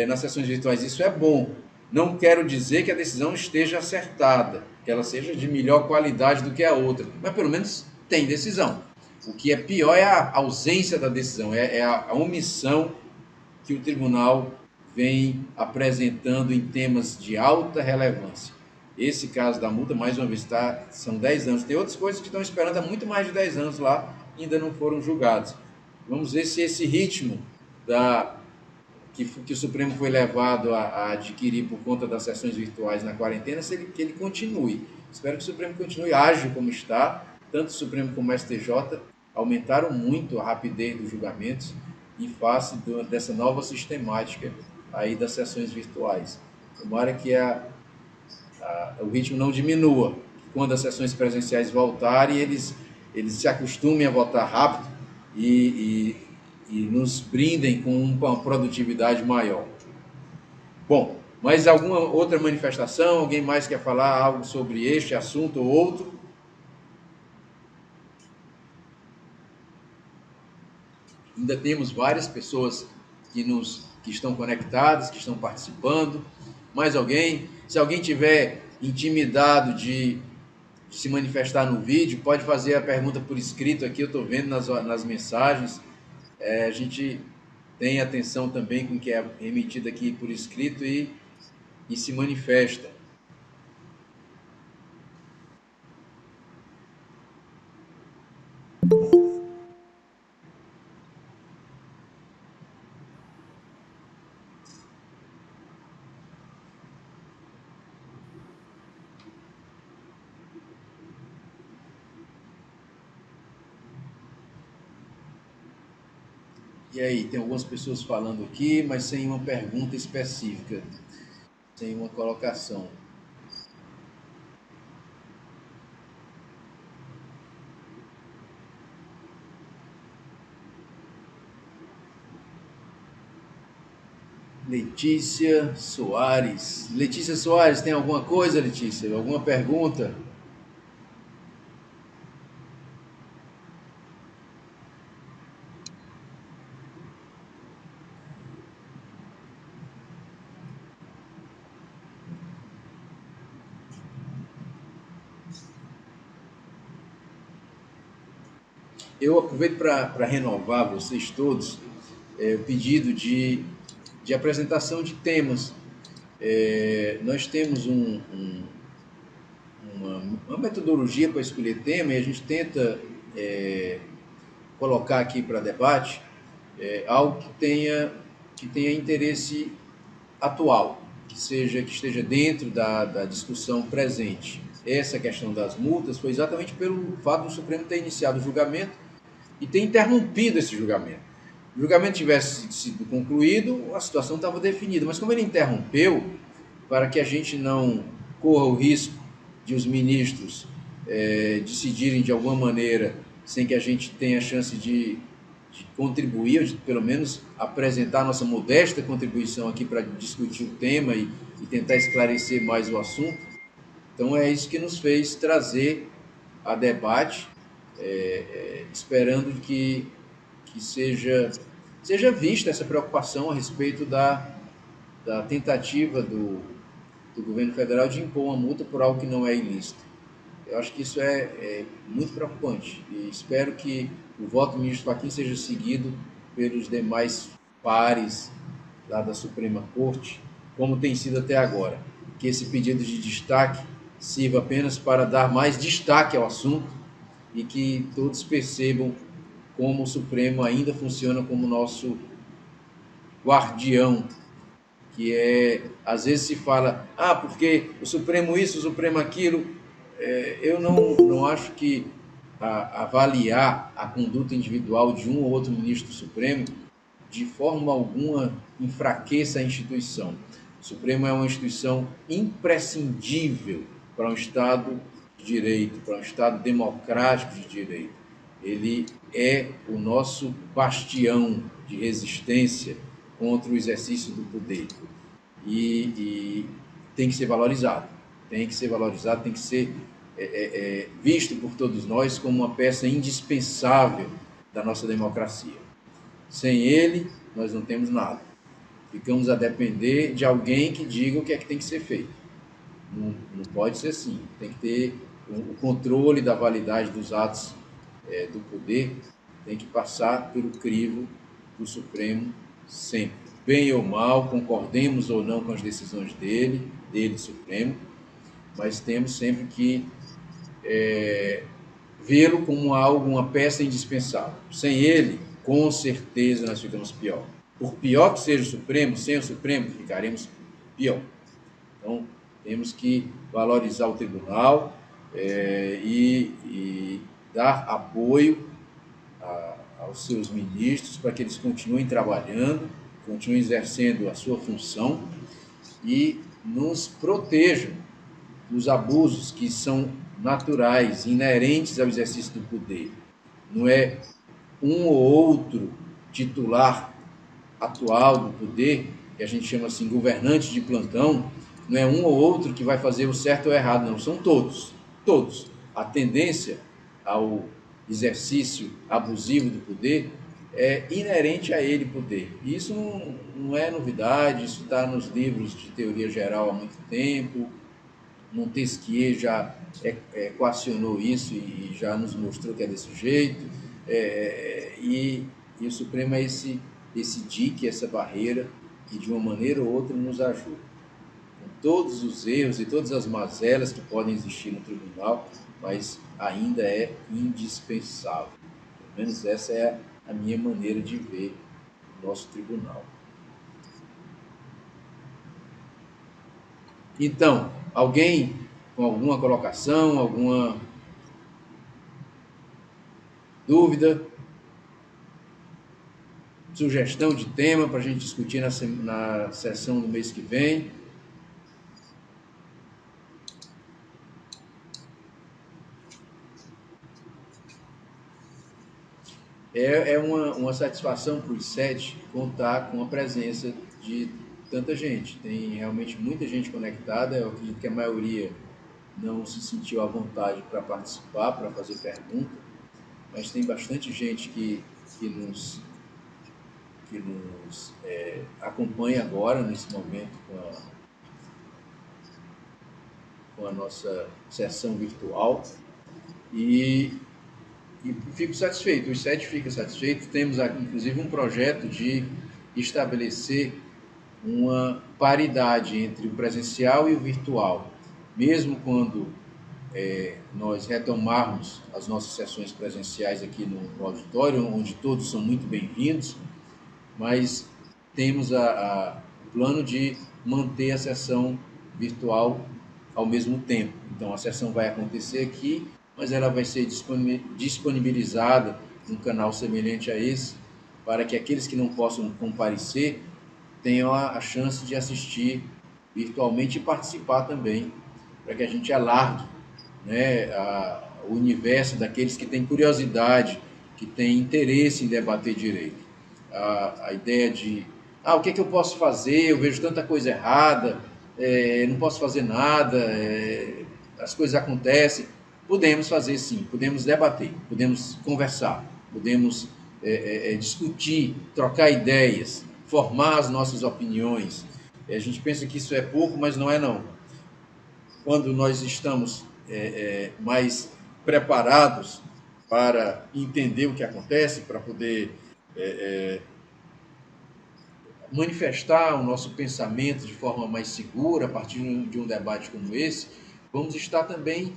nas sessões virtuais. Isso é bom. Não quero dizer que a decisão esteja acertada, que ela seja de melhor qualidade do que a outra, mas pelo menos tem decisão. O que é pior é a ausência da decisão, é a omissão que o tribunal vem apresentando em temas de alta relevância. Esse caso da multa, mais uma vez, são 10 anos. Tem outras coisas que estão esperando há muito mais de 10 anos lá, ainda não foram julgadas. Vamos ver se esse ritmo que o Supremo foi levado a adquirir por conta das sessões virtuais na quarentena, que ele continue. Espero que o Supremo continue ágil como está. Tanto o Supremo como o STJ aumentaram muito a rapidez dos julgamentos em face dessa nova sistemática aí das sessões virtuais. Tomara que o ritmo não diminua. Quando as sessões presenciais voltarem, eles se acostumem a votar rápido e nos brindem com uma produtividade maior. Bom, mais alguma outra manifestação? Alguém mais quer falar algo sobre este assunto ou outro? Ainda temos várias pessoas que estão conectadas, que estão participando. Mais alguém? Se alguém tiver intimidado de se manifestar no vídeo, pode fazer a pergunta por escrito aqui, eu estou vendo nas mensagens. A gente tem atenção também com o que é emitido aqui por escrito e se manifesta. E aí, tem algumas pessoas falando aqui, mas sem uma pergunta específica, sem uma colocação. Letícia Soares. Letícia Soares, tem alguma coisa, Letícia? Alguma pergunta? Eu aproveito para renovar vocês todos o pedido de apresentação de temas. Nós temos uma metodologia para escolher tema e a gente tenta colocar aqui para debate algo que tenha interesse atual, que esteja dentro da discussão presente. Essa questão das multas foi exatamente pelo fato do Supremo ter iniciado o julgamento e ter interrompido esse julgamento. Se o julgamento tivesse sido concluído, a situação estava definida, mas como ele interrompeu, para que a gente não corra o risco de os ministros decidirem de alguma maneira, sem que a gente tenha a chance de contribuir, ou de pelo menos apresentar nossa modesta contribuição aqui para discutir o tema e tentar esclarecer mais o assunto. Então é isso que nos fez trazer a debate, esperando que seja vista essa preocupação a respeito da tentativa do governo federal de impor uma multa por algo que não é ilícito. Eu acho que isso é muito preocupante e espero que o voto do ministro Fachin seja seguido pelos demais pares lá da Suprema Corte, como tem sido até agora. Que esse pedido de destaque sirva apenas para dar mais destaque ao assunto e que todos percebam como o Supremo ainda funciona como nosso guardião, que às vezes se fala, porque o Supremo isso, o Supremo aquilo. Eu não acho que avaliar a conduta individual de um ou outro ministro do Supremo de forma alguma enfraqueça a instituição. O Supremo é uma instituição imprescindível para um Estado de direito, para um Estado democrático de direito. Ele é o nosso bastião de resistência contra o exercício do poder. E tem que ser valorizado. Tem que ser visto por todos nós como uma peça indispensável da nossa democracia. Sem ele, nós não temos nada. Ficamos a depender de alguém que diga o que é que tem que ser feito. Não pode ser assim. Tem que ter o controle da validade dos atos do poder tem que passar pelo crivo do Supremo sempre. Bem ou mal, concordemos ou não com as decisões dele, Supremo, mas temos sempre que vê-lo como algo, uma peça indispensável. Sem ele, com certeza, nós ficamos pior. Por pior que seja o Supremo, sem o Supremo, ficaremos pior. Então, temos que valorizar o tribunal e dar apoio aos seus ministros para que eles continuem trabalhando, continuem exercendo a sua função e nos protejam dos abusos que são naturais, inerentes ao exercício do poder. Não é um ou outro titular atual do poder, que a gente chama assim governante de plantão, não é um ou outro que vai fazer o certo ou o errado, não, são todos, todos. A tendência ao exercício abusivo do poder é inerente a ele poder. Isso não é novidade, isso está nos livros de teoria geral há muito tempo. Montesquieu já equacionou isso e já nos mostrou que é desse jeito. E o Supremo é esse dique, essa barreira que de uma maneira ou outra nos ajuda. Com todos os erros e todas as mazelas que podem existir no tribunal, mas ainda é indispensável. Pelo menos essa é a minha maneira de ver o nosso tribunal. Então, alguém com alguma colocação, alguma dúvida, sugestão de tema para a gente discutir na sessão do mês que vem? É uma satisfação para os 7 contar com a presença de tanta gente. Tem realmente muita gente conectada. Eu acredito que a maioria não se sentiu à vontade para participar, para fazer pergunta, mas tem bastante gente que nos acompanha agora, nesse momento, com a nossa sessão virtual. E fico satisfeito, os 7 ficam satisfeitos. Temos, inclusive, um projeto de estabelecer uma paridade entre o presencial e o virtual. Mesmo quando nós retomarmos as nossas sessões presenciais aqui no auditório, onde todos são muito bem-vindos, mas temos o plano de manter a sessão virtual ao mesmo tempo. Então, a sessão vai acontecer aqui, mas ela vai ser disponibilizada num canal semelhante a esse, para que aqueles que não possam comparecer tenham a chance de assistir virtualmente e participar também, para que a gente alargue, né, o universo daqueles que têm curiosidade, que têm interesse em debater direito. A ideia de, o que é que eu posso fazer? Eu vejo tanta coisa errada, não posso fazer nada, as coisas acontecem. Podemos fazer sim, podemos debater, podemos conversar, podemos discutir, trocar ideias, formar as nossas opiniões. A gente pensa que isso é pouco, mas não é não. Quando nós estamos mais preparados para entender o que acontece, para poder manifestar o nosso pensamento de forma mais segura, a partir de um debate como esse, vamos estar também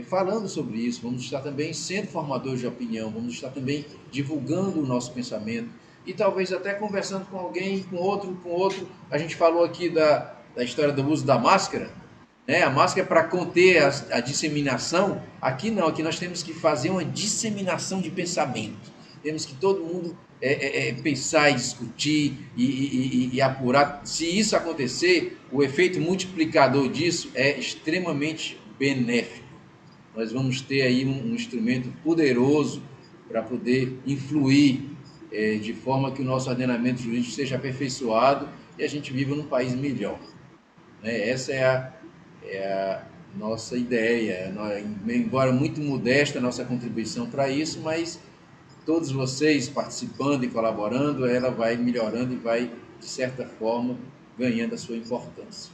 falando sobre isso, vamos estar também sendo formadores de opinião, vamos estar também divulgando o nosso pensamento e talvez até conversando com alguém, com outro. A gente falou aqui da história do uso da máscara, né? A máscara é para conter a disseminação. Aqui não, aqui nós temos que fazer uma disseminação de pensamento. Temos que todo mundo pensar e discutir e apurar. Se isso acontecer, o efeito multiplicador disso é extremamente benéfico. Nós vamos ter aí um instrumento poderoso para poder influir de forma que o nosso ordenamento jurídico seja aperfeiçoado e a gente viva num país melhor. Né? Essa é a nossa ideia. Embora muito modesta a nossa contribuição para isso, mas todos vocês participando e colaborando, ela vai melhorando e vai, de certa forma, ganhando a sua importância.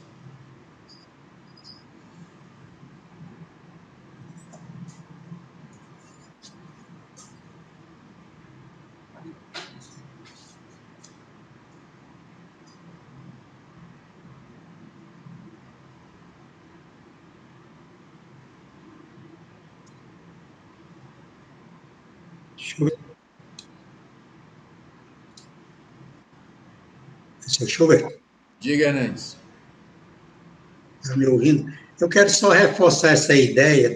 Deixa eu ver. Diga, Hernandes. Está me ouvindo? Eu quero só reforçar essa ideia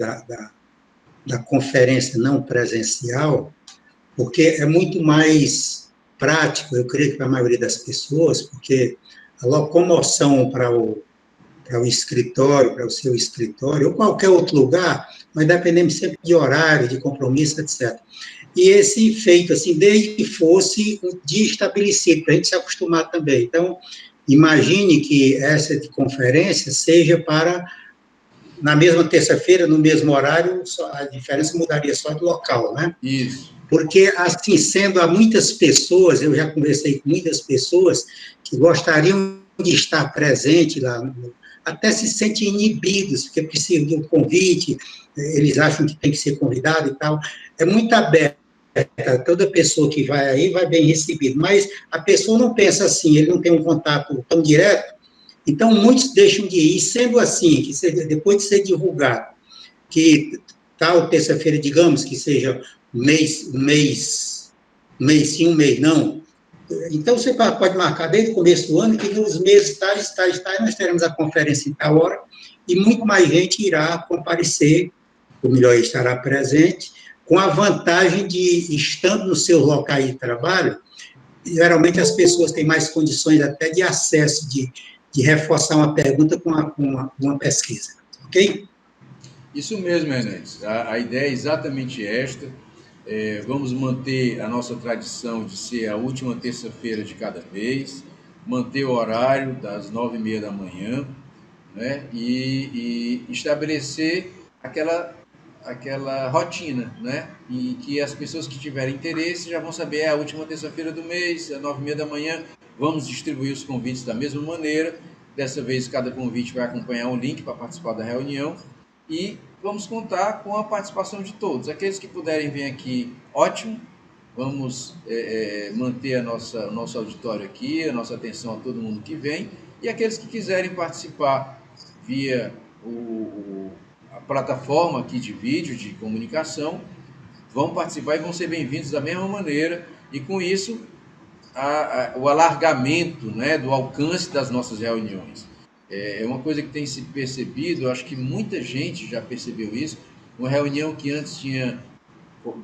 da conferência não presencial, porque é muito mais prático, eu creio que para a maioria das pessoas, porque a locomoção para o escritório, para o seu escritório, ou qualquer outro lugar, mas dependendo sempre de horário, de compromisso, etc. E esse feito, assim, desde que fosse um dia estabelecido, para a gente se acostumar também. Então, imagine que essa de conferência seja para, na mesma terça-feira, no mesmo horário, a diferença mudaria só de local, né? Isso. Porque, assim sendo, há muitas pessoas, eu já conversei com muitas pessoas que gostariam de estar presente lá, até se sentem inibidos, porque precisam de um convite, eles acham que tem que ser convidado e tal. É muito aberto, toda pessoa que vai aí vai bem recebido, mas a pessoa não pensa assim, ele não tem um contato tão direto, então muitos deixam de ir, sendo assim, que depois de ser divulgado, que tal terça-feira, digamos, que seja um mês sim, um mês não. Então, você pode marcar desde o começo do ano que nos meses tais, nós teremos a conferência em tal hora, e muito mais gente irá comparecer, ou melhor, estará presente, com a vantagem de, estando no seu local de trabalho, geralmente as pessoas têm mais condições até de acesso, de reforçar uma pergunta com uma pesquisa, ok? Isso mesmo, Hernandes. A ideia é exatamente esta. Vamos manter a nossa tradição de ser a última terça-feira de cada mês, manter o horário das 9h30 da manhã, né? E estabelecer aquela rotina, né? E que as pessoas que tiverem interesse já vão saber, é a última terça-feira do mês, às 9h30 da manhã, vamos distribuir os convites da mesma maneira. Dessa vez, cada convite vai acompanhar um link para participar da reunião. E vamos contar com a participação de todos. Aqueles que puderem vir aqui, ótimo. Vamos manter o nosso auditório aqui, a nossa atenção a todo mundo que vem. E aqueles que quiserem participar via a plataforma aqui de vídeo, de comunicação, vão participar e vão ser bem-vindos da mesma maneira. E com isso, o alargamento, né, do alcance das nossas reuniões. É uma coisa que tem se percebido, eu acho que muita gente já percebeu isso, uma reunião que antes tinha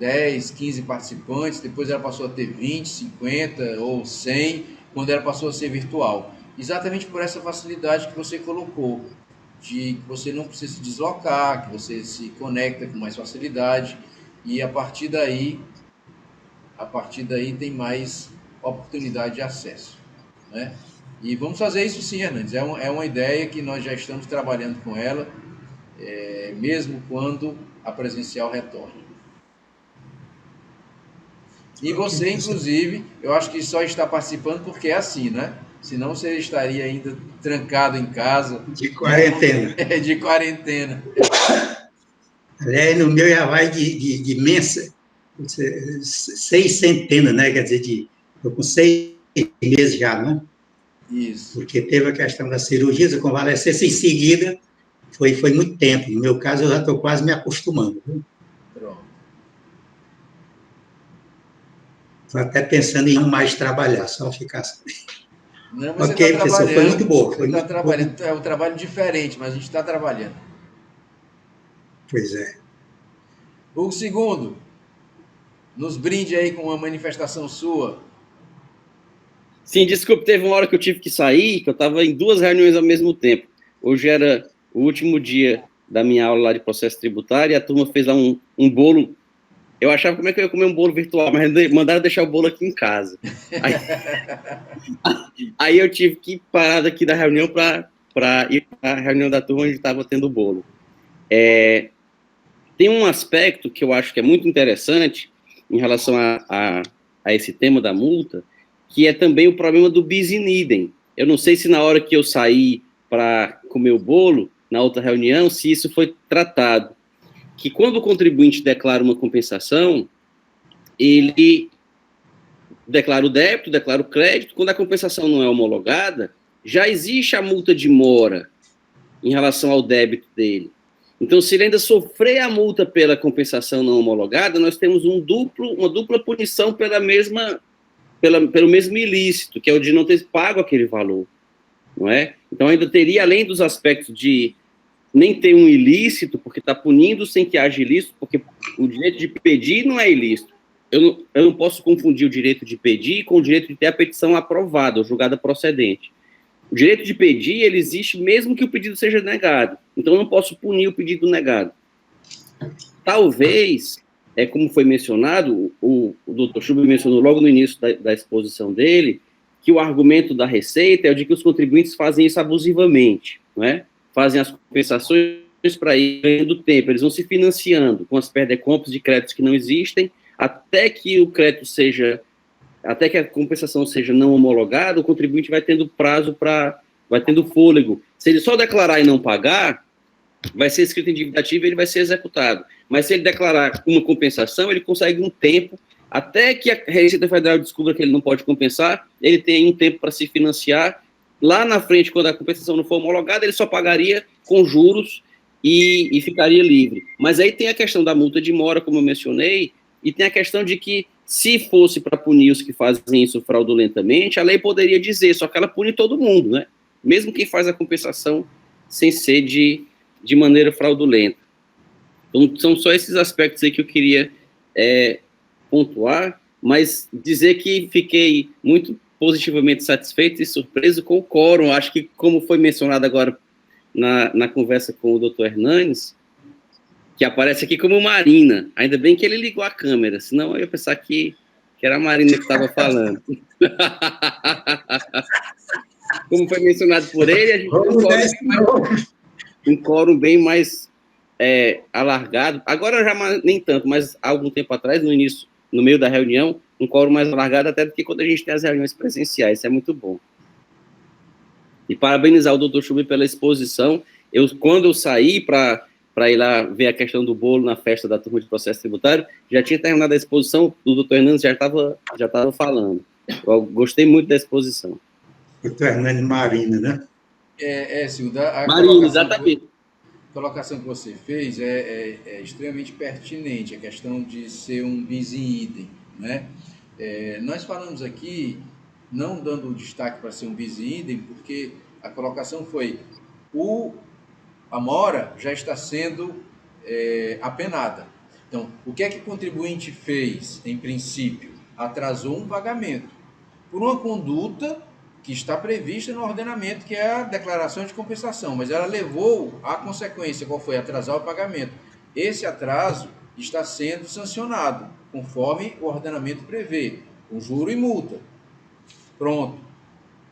10, 15 participantes, depois ela passou a ter 20, 50 ou 100, quando ela passou a ser virtual. Exatamente por essa facilidade que você colocou, de que você não precisa se deslocar, que você se conecta com mais facilidade, e a partir daí tem mais oportunidade de acesso, né? E vamos fazer isso sim, Hernandes. É uma ideia que nós já estamos trabalhando com ela, mesmo quando a presencial retorne. E você, inclusive, eu acho que só está participando porque é assim, né? Senão você estaria ainda trancado em casa. De quarentena. De quarentena. Aliás, no meu já vai de imensa, 6 centenas, né? Quer dizer, eu com 6 meses já, né? Isso. Porque teve a questão da cirurgia, a convalescência em seguida, foi muito tempo. No meu caso, eu já estou quase me acostumando. Viu? Pronto. Estou até pensando em não mais trabalhar, só ficar assim. Não, mas ok, você está professor, foi muito boa. Você está trabalhando, é um trabalho diferente, mas a gente está trabalhando. Pois é. O segundo, nos brinde aí com uma manifestação sua. Sim, desculpe, teve uma hora que eu tive que sair, que eu estava em 2 reuniões ao mesmo tempo. Hoje era o último dia da minha aula lá de processo tributário e a turma fez lá um bolo. Eu achava como é que eu ia comer um bolo virtual, mas mandaram deixar o bolo aqui em casa. Aí eu tive que parar daqui da reunião para ir para a reunião da turma onde estava tendo o bolo. Tem um aspecto que eu acho que é muito interessante em relação a esse tema da multa, que é também o problema do bis in idem. Eu não sei se na hora que eu saí para comer o bolo, na outra reunião, se isso foi tratado. Que quando o contribuinte declara uma compensação, ele declara o débito, declara o crédito. Quando a compensação não é homologada, já existe a multa de mora em relação ao débito dele. Então, se ele ainda sofrer a multa pela compensação não homologada, nós temos uma dupla punição pelo mesmo ilícito, que é o de não ter pago aquele valor, não é? Então, ainda teria, além dos aspectos de nem ter um ilícito, porque está punindo sem que haja ilícito, porque o direito de pedir não é ilícito. Eu não posso confundir o direito de pedir com o direito de ter a petição aprovada ou julgada procedente. O direito de pedir, ele existe mesmo que o pedido seja negado. Então, eu não posso punir o pedido negado. Talvez, como foi mencionado, o doutor Schubert mencionou logo no início da exposição dele, que o argumento da Receita é o de que os contribuintes fazem isso abusivamente, não é? Fazem as compensações para ir ganhando tempo, eles vão se financiando com as perdecompras de créditos que não existem, até que a compensação seja não homologada, o contribuinte vai tendo prazo vai tendo fôlego. Se ele só declarar e não pagar, vai ser escrito em dívida ativa e ele vai ser executado. Mas se ele declarar uma compensação, ele consegue um tempo, até que a Receita Federal descubra que ele não pode compensar, ele tem um tempo para se financiar. Lá na frente, quando a compensação não for homologada, ele só pagaria com juros e ficaria livre. Mas aí tem a questão da multa de mora, como eu mencionei, e tem a questão de que, se fosse para punir os que fazem isso fraudulentamente, a lei poderia dizer, só que ela pune todo mundo, né? Mesmo quem faz a compensação sem ser de maneira fraudulenta. Então, são só esses aspectos aí que eu queria pontuar, mas dizer que fiquei muito positivamente satisfeito e surpreso com o quórum. Acho que, como foi mencionado agora na conversa com o doutor Hernanes, que aparece aqui como Marina. Ainda bem que ele ligou a câmera, senão eu ia pensar que era a Marina que estava falando. Como foi mencionado por ele, a gente tem um quórum bem mais alargado. Agora já nem tanto, mas há algum tempo atrás, no meio da reunião, um quórum mais alargado até do que quando a gente tem as reuniões presenciais. Isso é muito bom. E parabenizar o doutor Schubert pela exposição. Quando eu saí para ir lá ver a questão do bolo na festa da turma de processo tributário, já tinha terminado a exposição, o doutor Hernandes já estava falando. Eu gostei muito da exposição. Doutor Hernandes Marina, né? Silda, Marina, exatamente. A colocação que você fez é extremamente pertinente, a questão de ser um bis in idem, né? Nós falamos aqui, não dando destaque para ser um bis in idem, porque a colocação foi a mora já está sendo apenada. Então, o que é que o contribuinte fez, em princípio? Atrasou um pagamento por uma conduta que está prevista no ordenamento, que é a declaração de compensação, mas ela levou à consequência, qual foi? Atrasar o pagamento. Esse atraso está sendo sancionado, conforme o ordenamento prevê, com juro e multa. Pronto.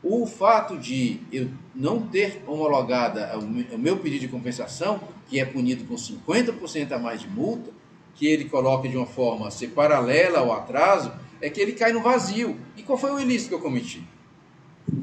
O fato de eu não ter homologada o meu pedido de compensação, que é punido com 50% a mais de multa, que ele coloca de uma forma a ser paralela ao atraso, é que ele cai no vazio. E qual foi o ilícito que eu cometi?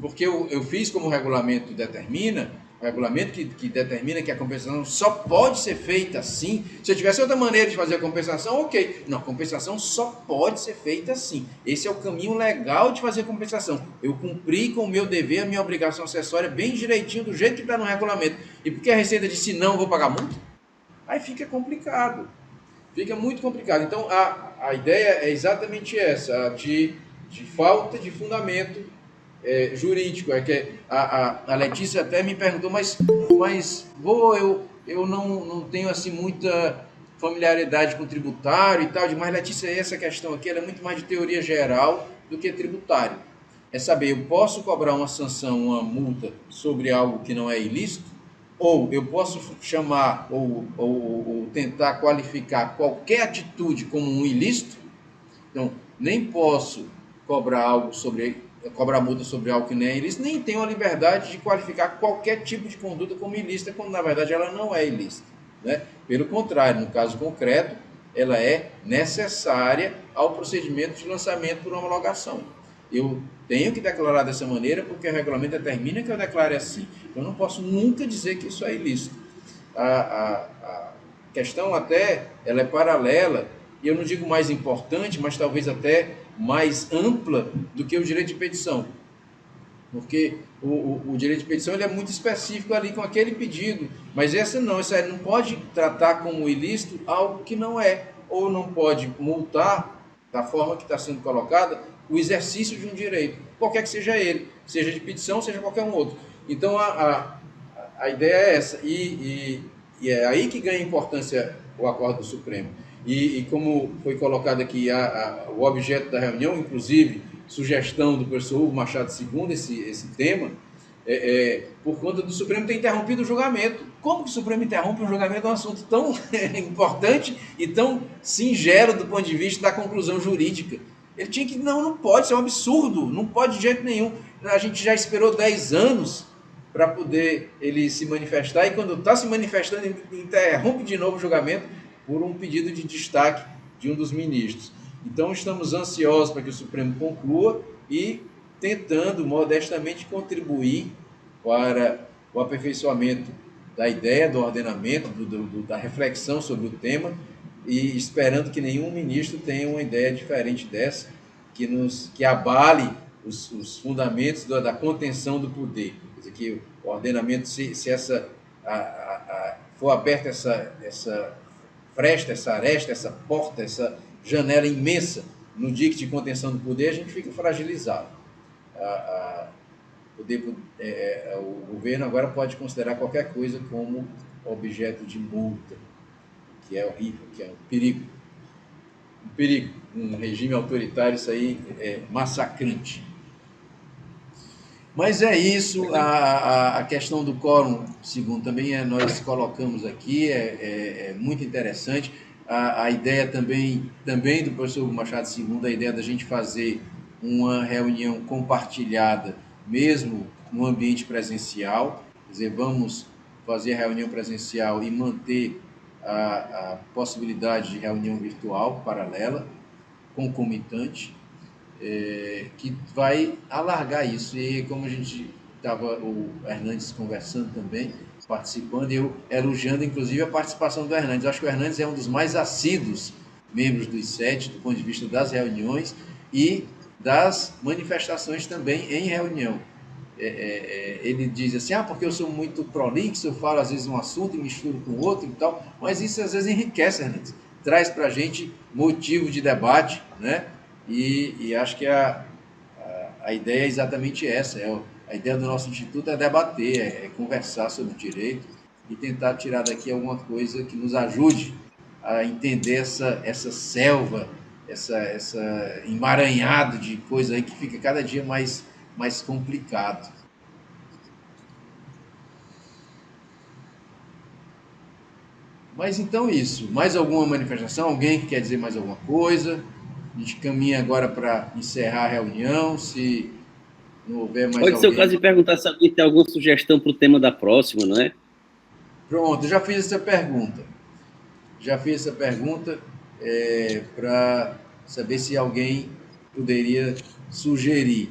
Porque eu fiz como o regulamento determina, o regulamento que determina que a compensação só pode ser feita assim. Se eu tivesse outra maneira de fazer a compensação, ok. Não, a compensação só pode ser feita assim. Esse é o caminho legal de fazer a compensação. Eu cumpri com o meu dever, a minha obrigação acessória, bem direitinho, do jeito que está no regulamento. E porque a Receita disse não, eu vou pagar multa? Aí fica complicado. Fica muito complicado. Então, a ideia é exatamente essa, de falta de fundamento jurídico. É que a Letícia até me perguntou, mas eu não tenho assim muita familiaridade com tributário e tal. Mas, Letícia, essa questão aqui ela é muito mais de teoria geral do que tributário. É saber, eu posso cobrar uma sanção, uma multa sobre algo que não é ilícito, ou eu posso chamar ou tentar qualificar qualquer atitude como um ilícito. Então, nem posso cobrar multa sobre algo que não é ilícito, nem tenho a liberdade de qualificar qualquer tipo de conduta como ilícita, quando na verdade ela não é ilícita, né? Pelo contrário, no caso concreto, ela é necessária ao procedimento de lançamento por homologação. Eu tenho que declarar dessa maneira porque o regulamento determina que eu declare assim. Eu não posso nunca dizer que isso é ilícito. A questão até ela é paralela, e eu não digo mais importante, mas talvez até mais ampla do que o direito de petição. Porque o direito de petição ele é muito específico ali com aquele pedido, mas essa não pode tratar como ilícito algo que não é, ou não pode multar, da forma que está sendo colocada, o exercício de um direito, qualquer que seja ele, seja de petição, seja qualquer um outro. Então, a ideia é essa, e é aí que ganha importância o acordo do Supremo. E como foi colocado aqui, o objeto da reunião, inclusive, sugestão do professor Hugo Machado II, esse tema, por conta do Supremo ter interrompido o julgamento. Como que o Supremo interrompe um julgamento de um assunto tão importante e tão singelo do ponto de vista da conclusão jurídica? Ele tinha que, não pode, isso é um absurdo, não pode de jeito nenhum. A gente já esperou 10 anos para poder ele se manifestar, e quando está se manifestando, interrompe de novo o julgamento por um pedido de destaque de um dos ministros. Então, estamos ansiosos para que o Supremo conclua e tentando modestamente contribuir para o aperfeiçoamento da ideia, do ordenamento, da reflexão sobre o tema, e esperando que nenhum ministro tenha uma ideia diferente dessa, que abale os fundamentos da contenção do poder. Quer dizer, que o ordenamento, se for aberta essa fresta, essa aresta, essa porta, essa janela imensa no dique de contenção do poder, a gente fica fragilizado. O governo agora pode considerar qualquer coisa como objeto de multa, que é horrível, que é um perigo. Um perigo. Um regime autoritário, isso aí é massacrante. Mas é isso, a questão do quórum, segundo também nós colocamos aqui, é muito interessante. A ideia também do professor Hugo Machado II, a ideia da gente fazer uma reunião compartilhada, mesmo no ambiente presencial, quer dizer, vamos fazer a reunião presencial e manter a possibilidade de reunião virtual paralela, concomitante, que vai alargar isso. E como a gente estava, o Hernandes conversando também, participando, eu elogiando inclusive a participação do Hernandes. Eu acho que o Hernandes é um dos mais assíduos membros do I7, do ponto de vista das reuniões e das manifestações também em reunião. Ele diz assim, porque eu sou muito prolixo, eu falo às vezes um assunto e misturo com outro e tal, mas isso às vezes enriquece, Hernandes, traz para a gente motivo de debate, né? E acho que a ideia é exatamente essa, a ideia do nosso instituto é debater, é conversar sobre o direito e tentar tirar daqui alguma coisa que nos ajude a entender essa selva, essa emaranhado de coisa aí que fica cada dia mais complicado. Mas então isso. Mais alguma manifestação? Alguém que quer dizer mais alguma coisa? A gente caminha agora para encerrar a reunião, se não houver mais alguém. Pode ser o caso de perguntar se alguém tem alguma sugestão para o tema da próxima, não é? Pronto, já fiz essa pergunta. Para saber se alguém poderia sugerir.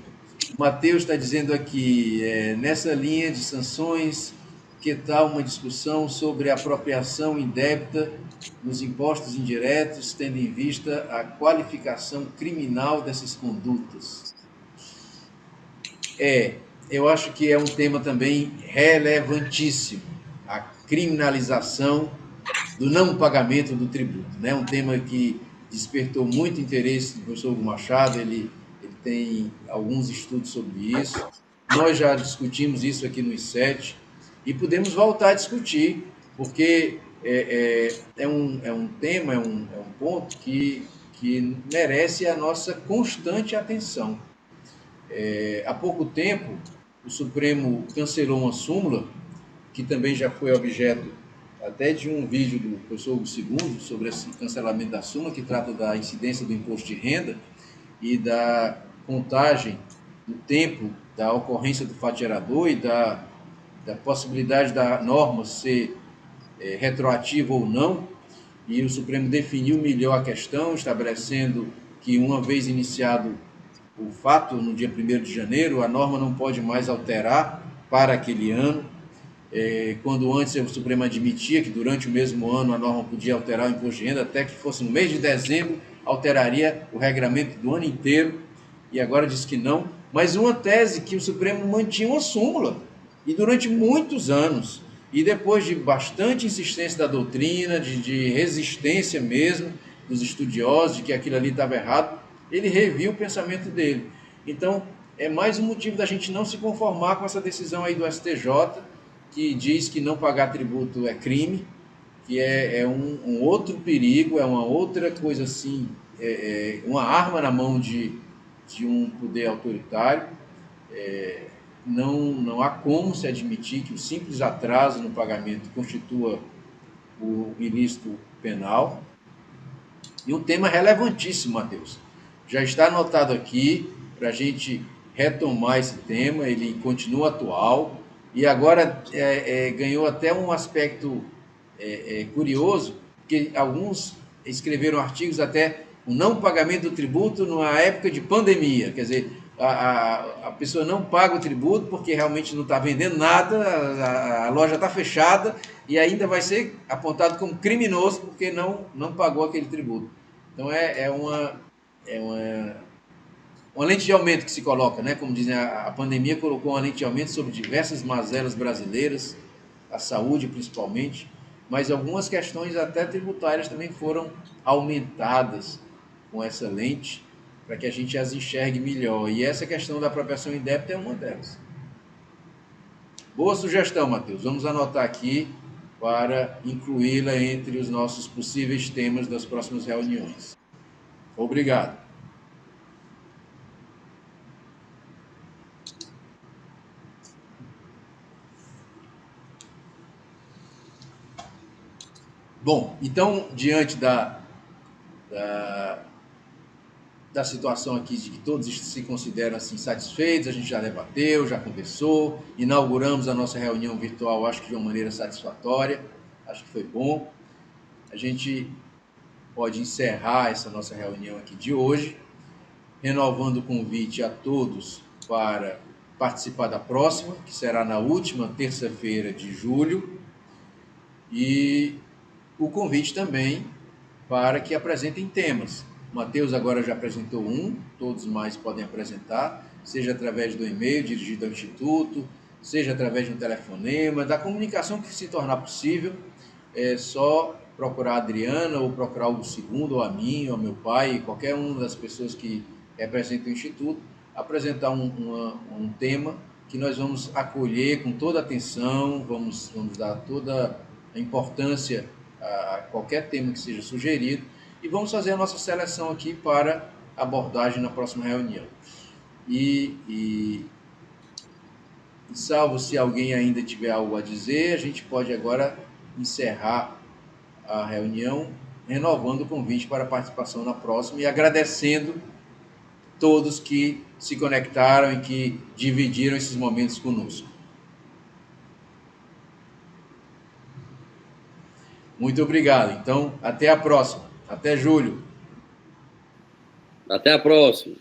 O Matheus está dizendo aqui, nessa linha de sanções, que tal uma discussão sobre apropriação indébita nos impostos indiretos, tendo em vista a qualificação criminal dessas condutas? Eu acho que é um tema também relevantíssimo, a criminalização do não pagamento do tributo, né? Um tema que despertou muito interesse do professor Hugo Machado, ele tem alguns estudos sobre isso, nós já discutimos isso aqui no I7, e podemos voltar a discutir, porque é um tema, é um ponto que merece a nossa constante atenção. Há pouco tempo, o Supremo cancelou uma súmula, que também já foi objeto até de um vídeo do professor Hugo II, sobre esse cancelamento da súmula, que trata da incidência do imposto de renda e da contagem do tempo da ocorrência do fato gerador e da possibilidade da norma ser retroativa ou não, e o Supremo definiu melhor a questão, estabelecendo que, uma vez iniciado o fato, no dia 1º de janeiro, a norma não pode mais alterar para aquele ano, quando antes o Supremo admitia que durante o mesmo ano a norma podia alterar o imposto de renda, até que fosse no mês de dezembro, alteraria o regramento do ano inteiro, e agora diz que não mas uma tese que o Supremo mantinha uma súmula, e durante muitos anos, e depois de bastante insistência da doutrina, de resistência mesmo dos estudiosos, de que aquilo ali estava errado, ele reviu o pensamento dele. Então, é mais um motivo da gente não se conformar com essa decisão aí do STJ, que diz que não pagar tributo é crime, que é um outro perigo, é uma outra coisa assim, uma arma na mão de um poder autoritário. Não há como se admitir que o simples atraso no pagamento constitua o ilícito penal. E um tema relevantíssimo, Matheus. Já está anotado aqui para a gente retomar esse tema, ele continua atual e agora ganhou até um aspecto curioso, porque alguns escreveram artigos até o não pagamento do tributo numa época de pandemia, quer dizer, a pessoa não paga o tributo porque realmente não está vendendo nada, a loja está fechada e ainda vai ser apontado como criminoso porque não pagou aquele tributo. Então uma lente de aumento que se coloca, né? Como dizem, a pandemia colocou uma lente de aumento sobre diversas mazelas brasileiras, a saúde principalmente, mas algumas questões até tributárias também foram aumentadas com essa lente para que a gente as enxergue melhor. E essa questão da apropriação indébita é uma delas. Boa sugestão, Matheus. Vamos anotar aqui para incluí-la entre os nossos possíveis temas das próximas reuniões. Obrigado. Bom, então, diante da situação aqui de que todos se consideram assim satisfeitos, a gente já debateu, já conversou, inauguramos a nossa reunião virtual, acho que de uma maneira satisfatória, acho que foi bom. A gente pode encerrar essa nossa reunião aqui de hoje, renovando o convite a todos para participar da próxima, que será na última terça-feira de julho, e o convite também para que apresentem temas. O Matheus agora já apresentou um, todos mais podem apresentar, seja através do e-mail dirigido ao Instituto, seja através de um telefonema, da comunicação que se tornar possível. É só procurar a Adriana, ou procurar o segundo, ou a mim, ou ao meu pai, qualquer uma das pessoas que representam o Instituto, apresentar um tema que nós vamos acolher com toda atenção, vamos dar toda a importância a qualquer tema que seja sugerido, e vamos fazer a nossa seleção aqui para abordagem na próxima reunião. E salvo se alguém ainda tiver algo a dizer, a gente pode agora encerrar a reunião, renovando o convite para a participação na próxima e agradecendo todos que se conectaram e que dividiram esses momentos conosco. Muito obrigado. Então, até a próxima. Até julho. Até a próxima.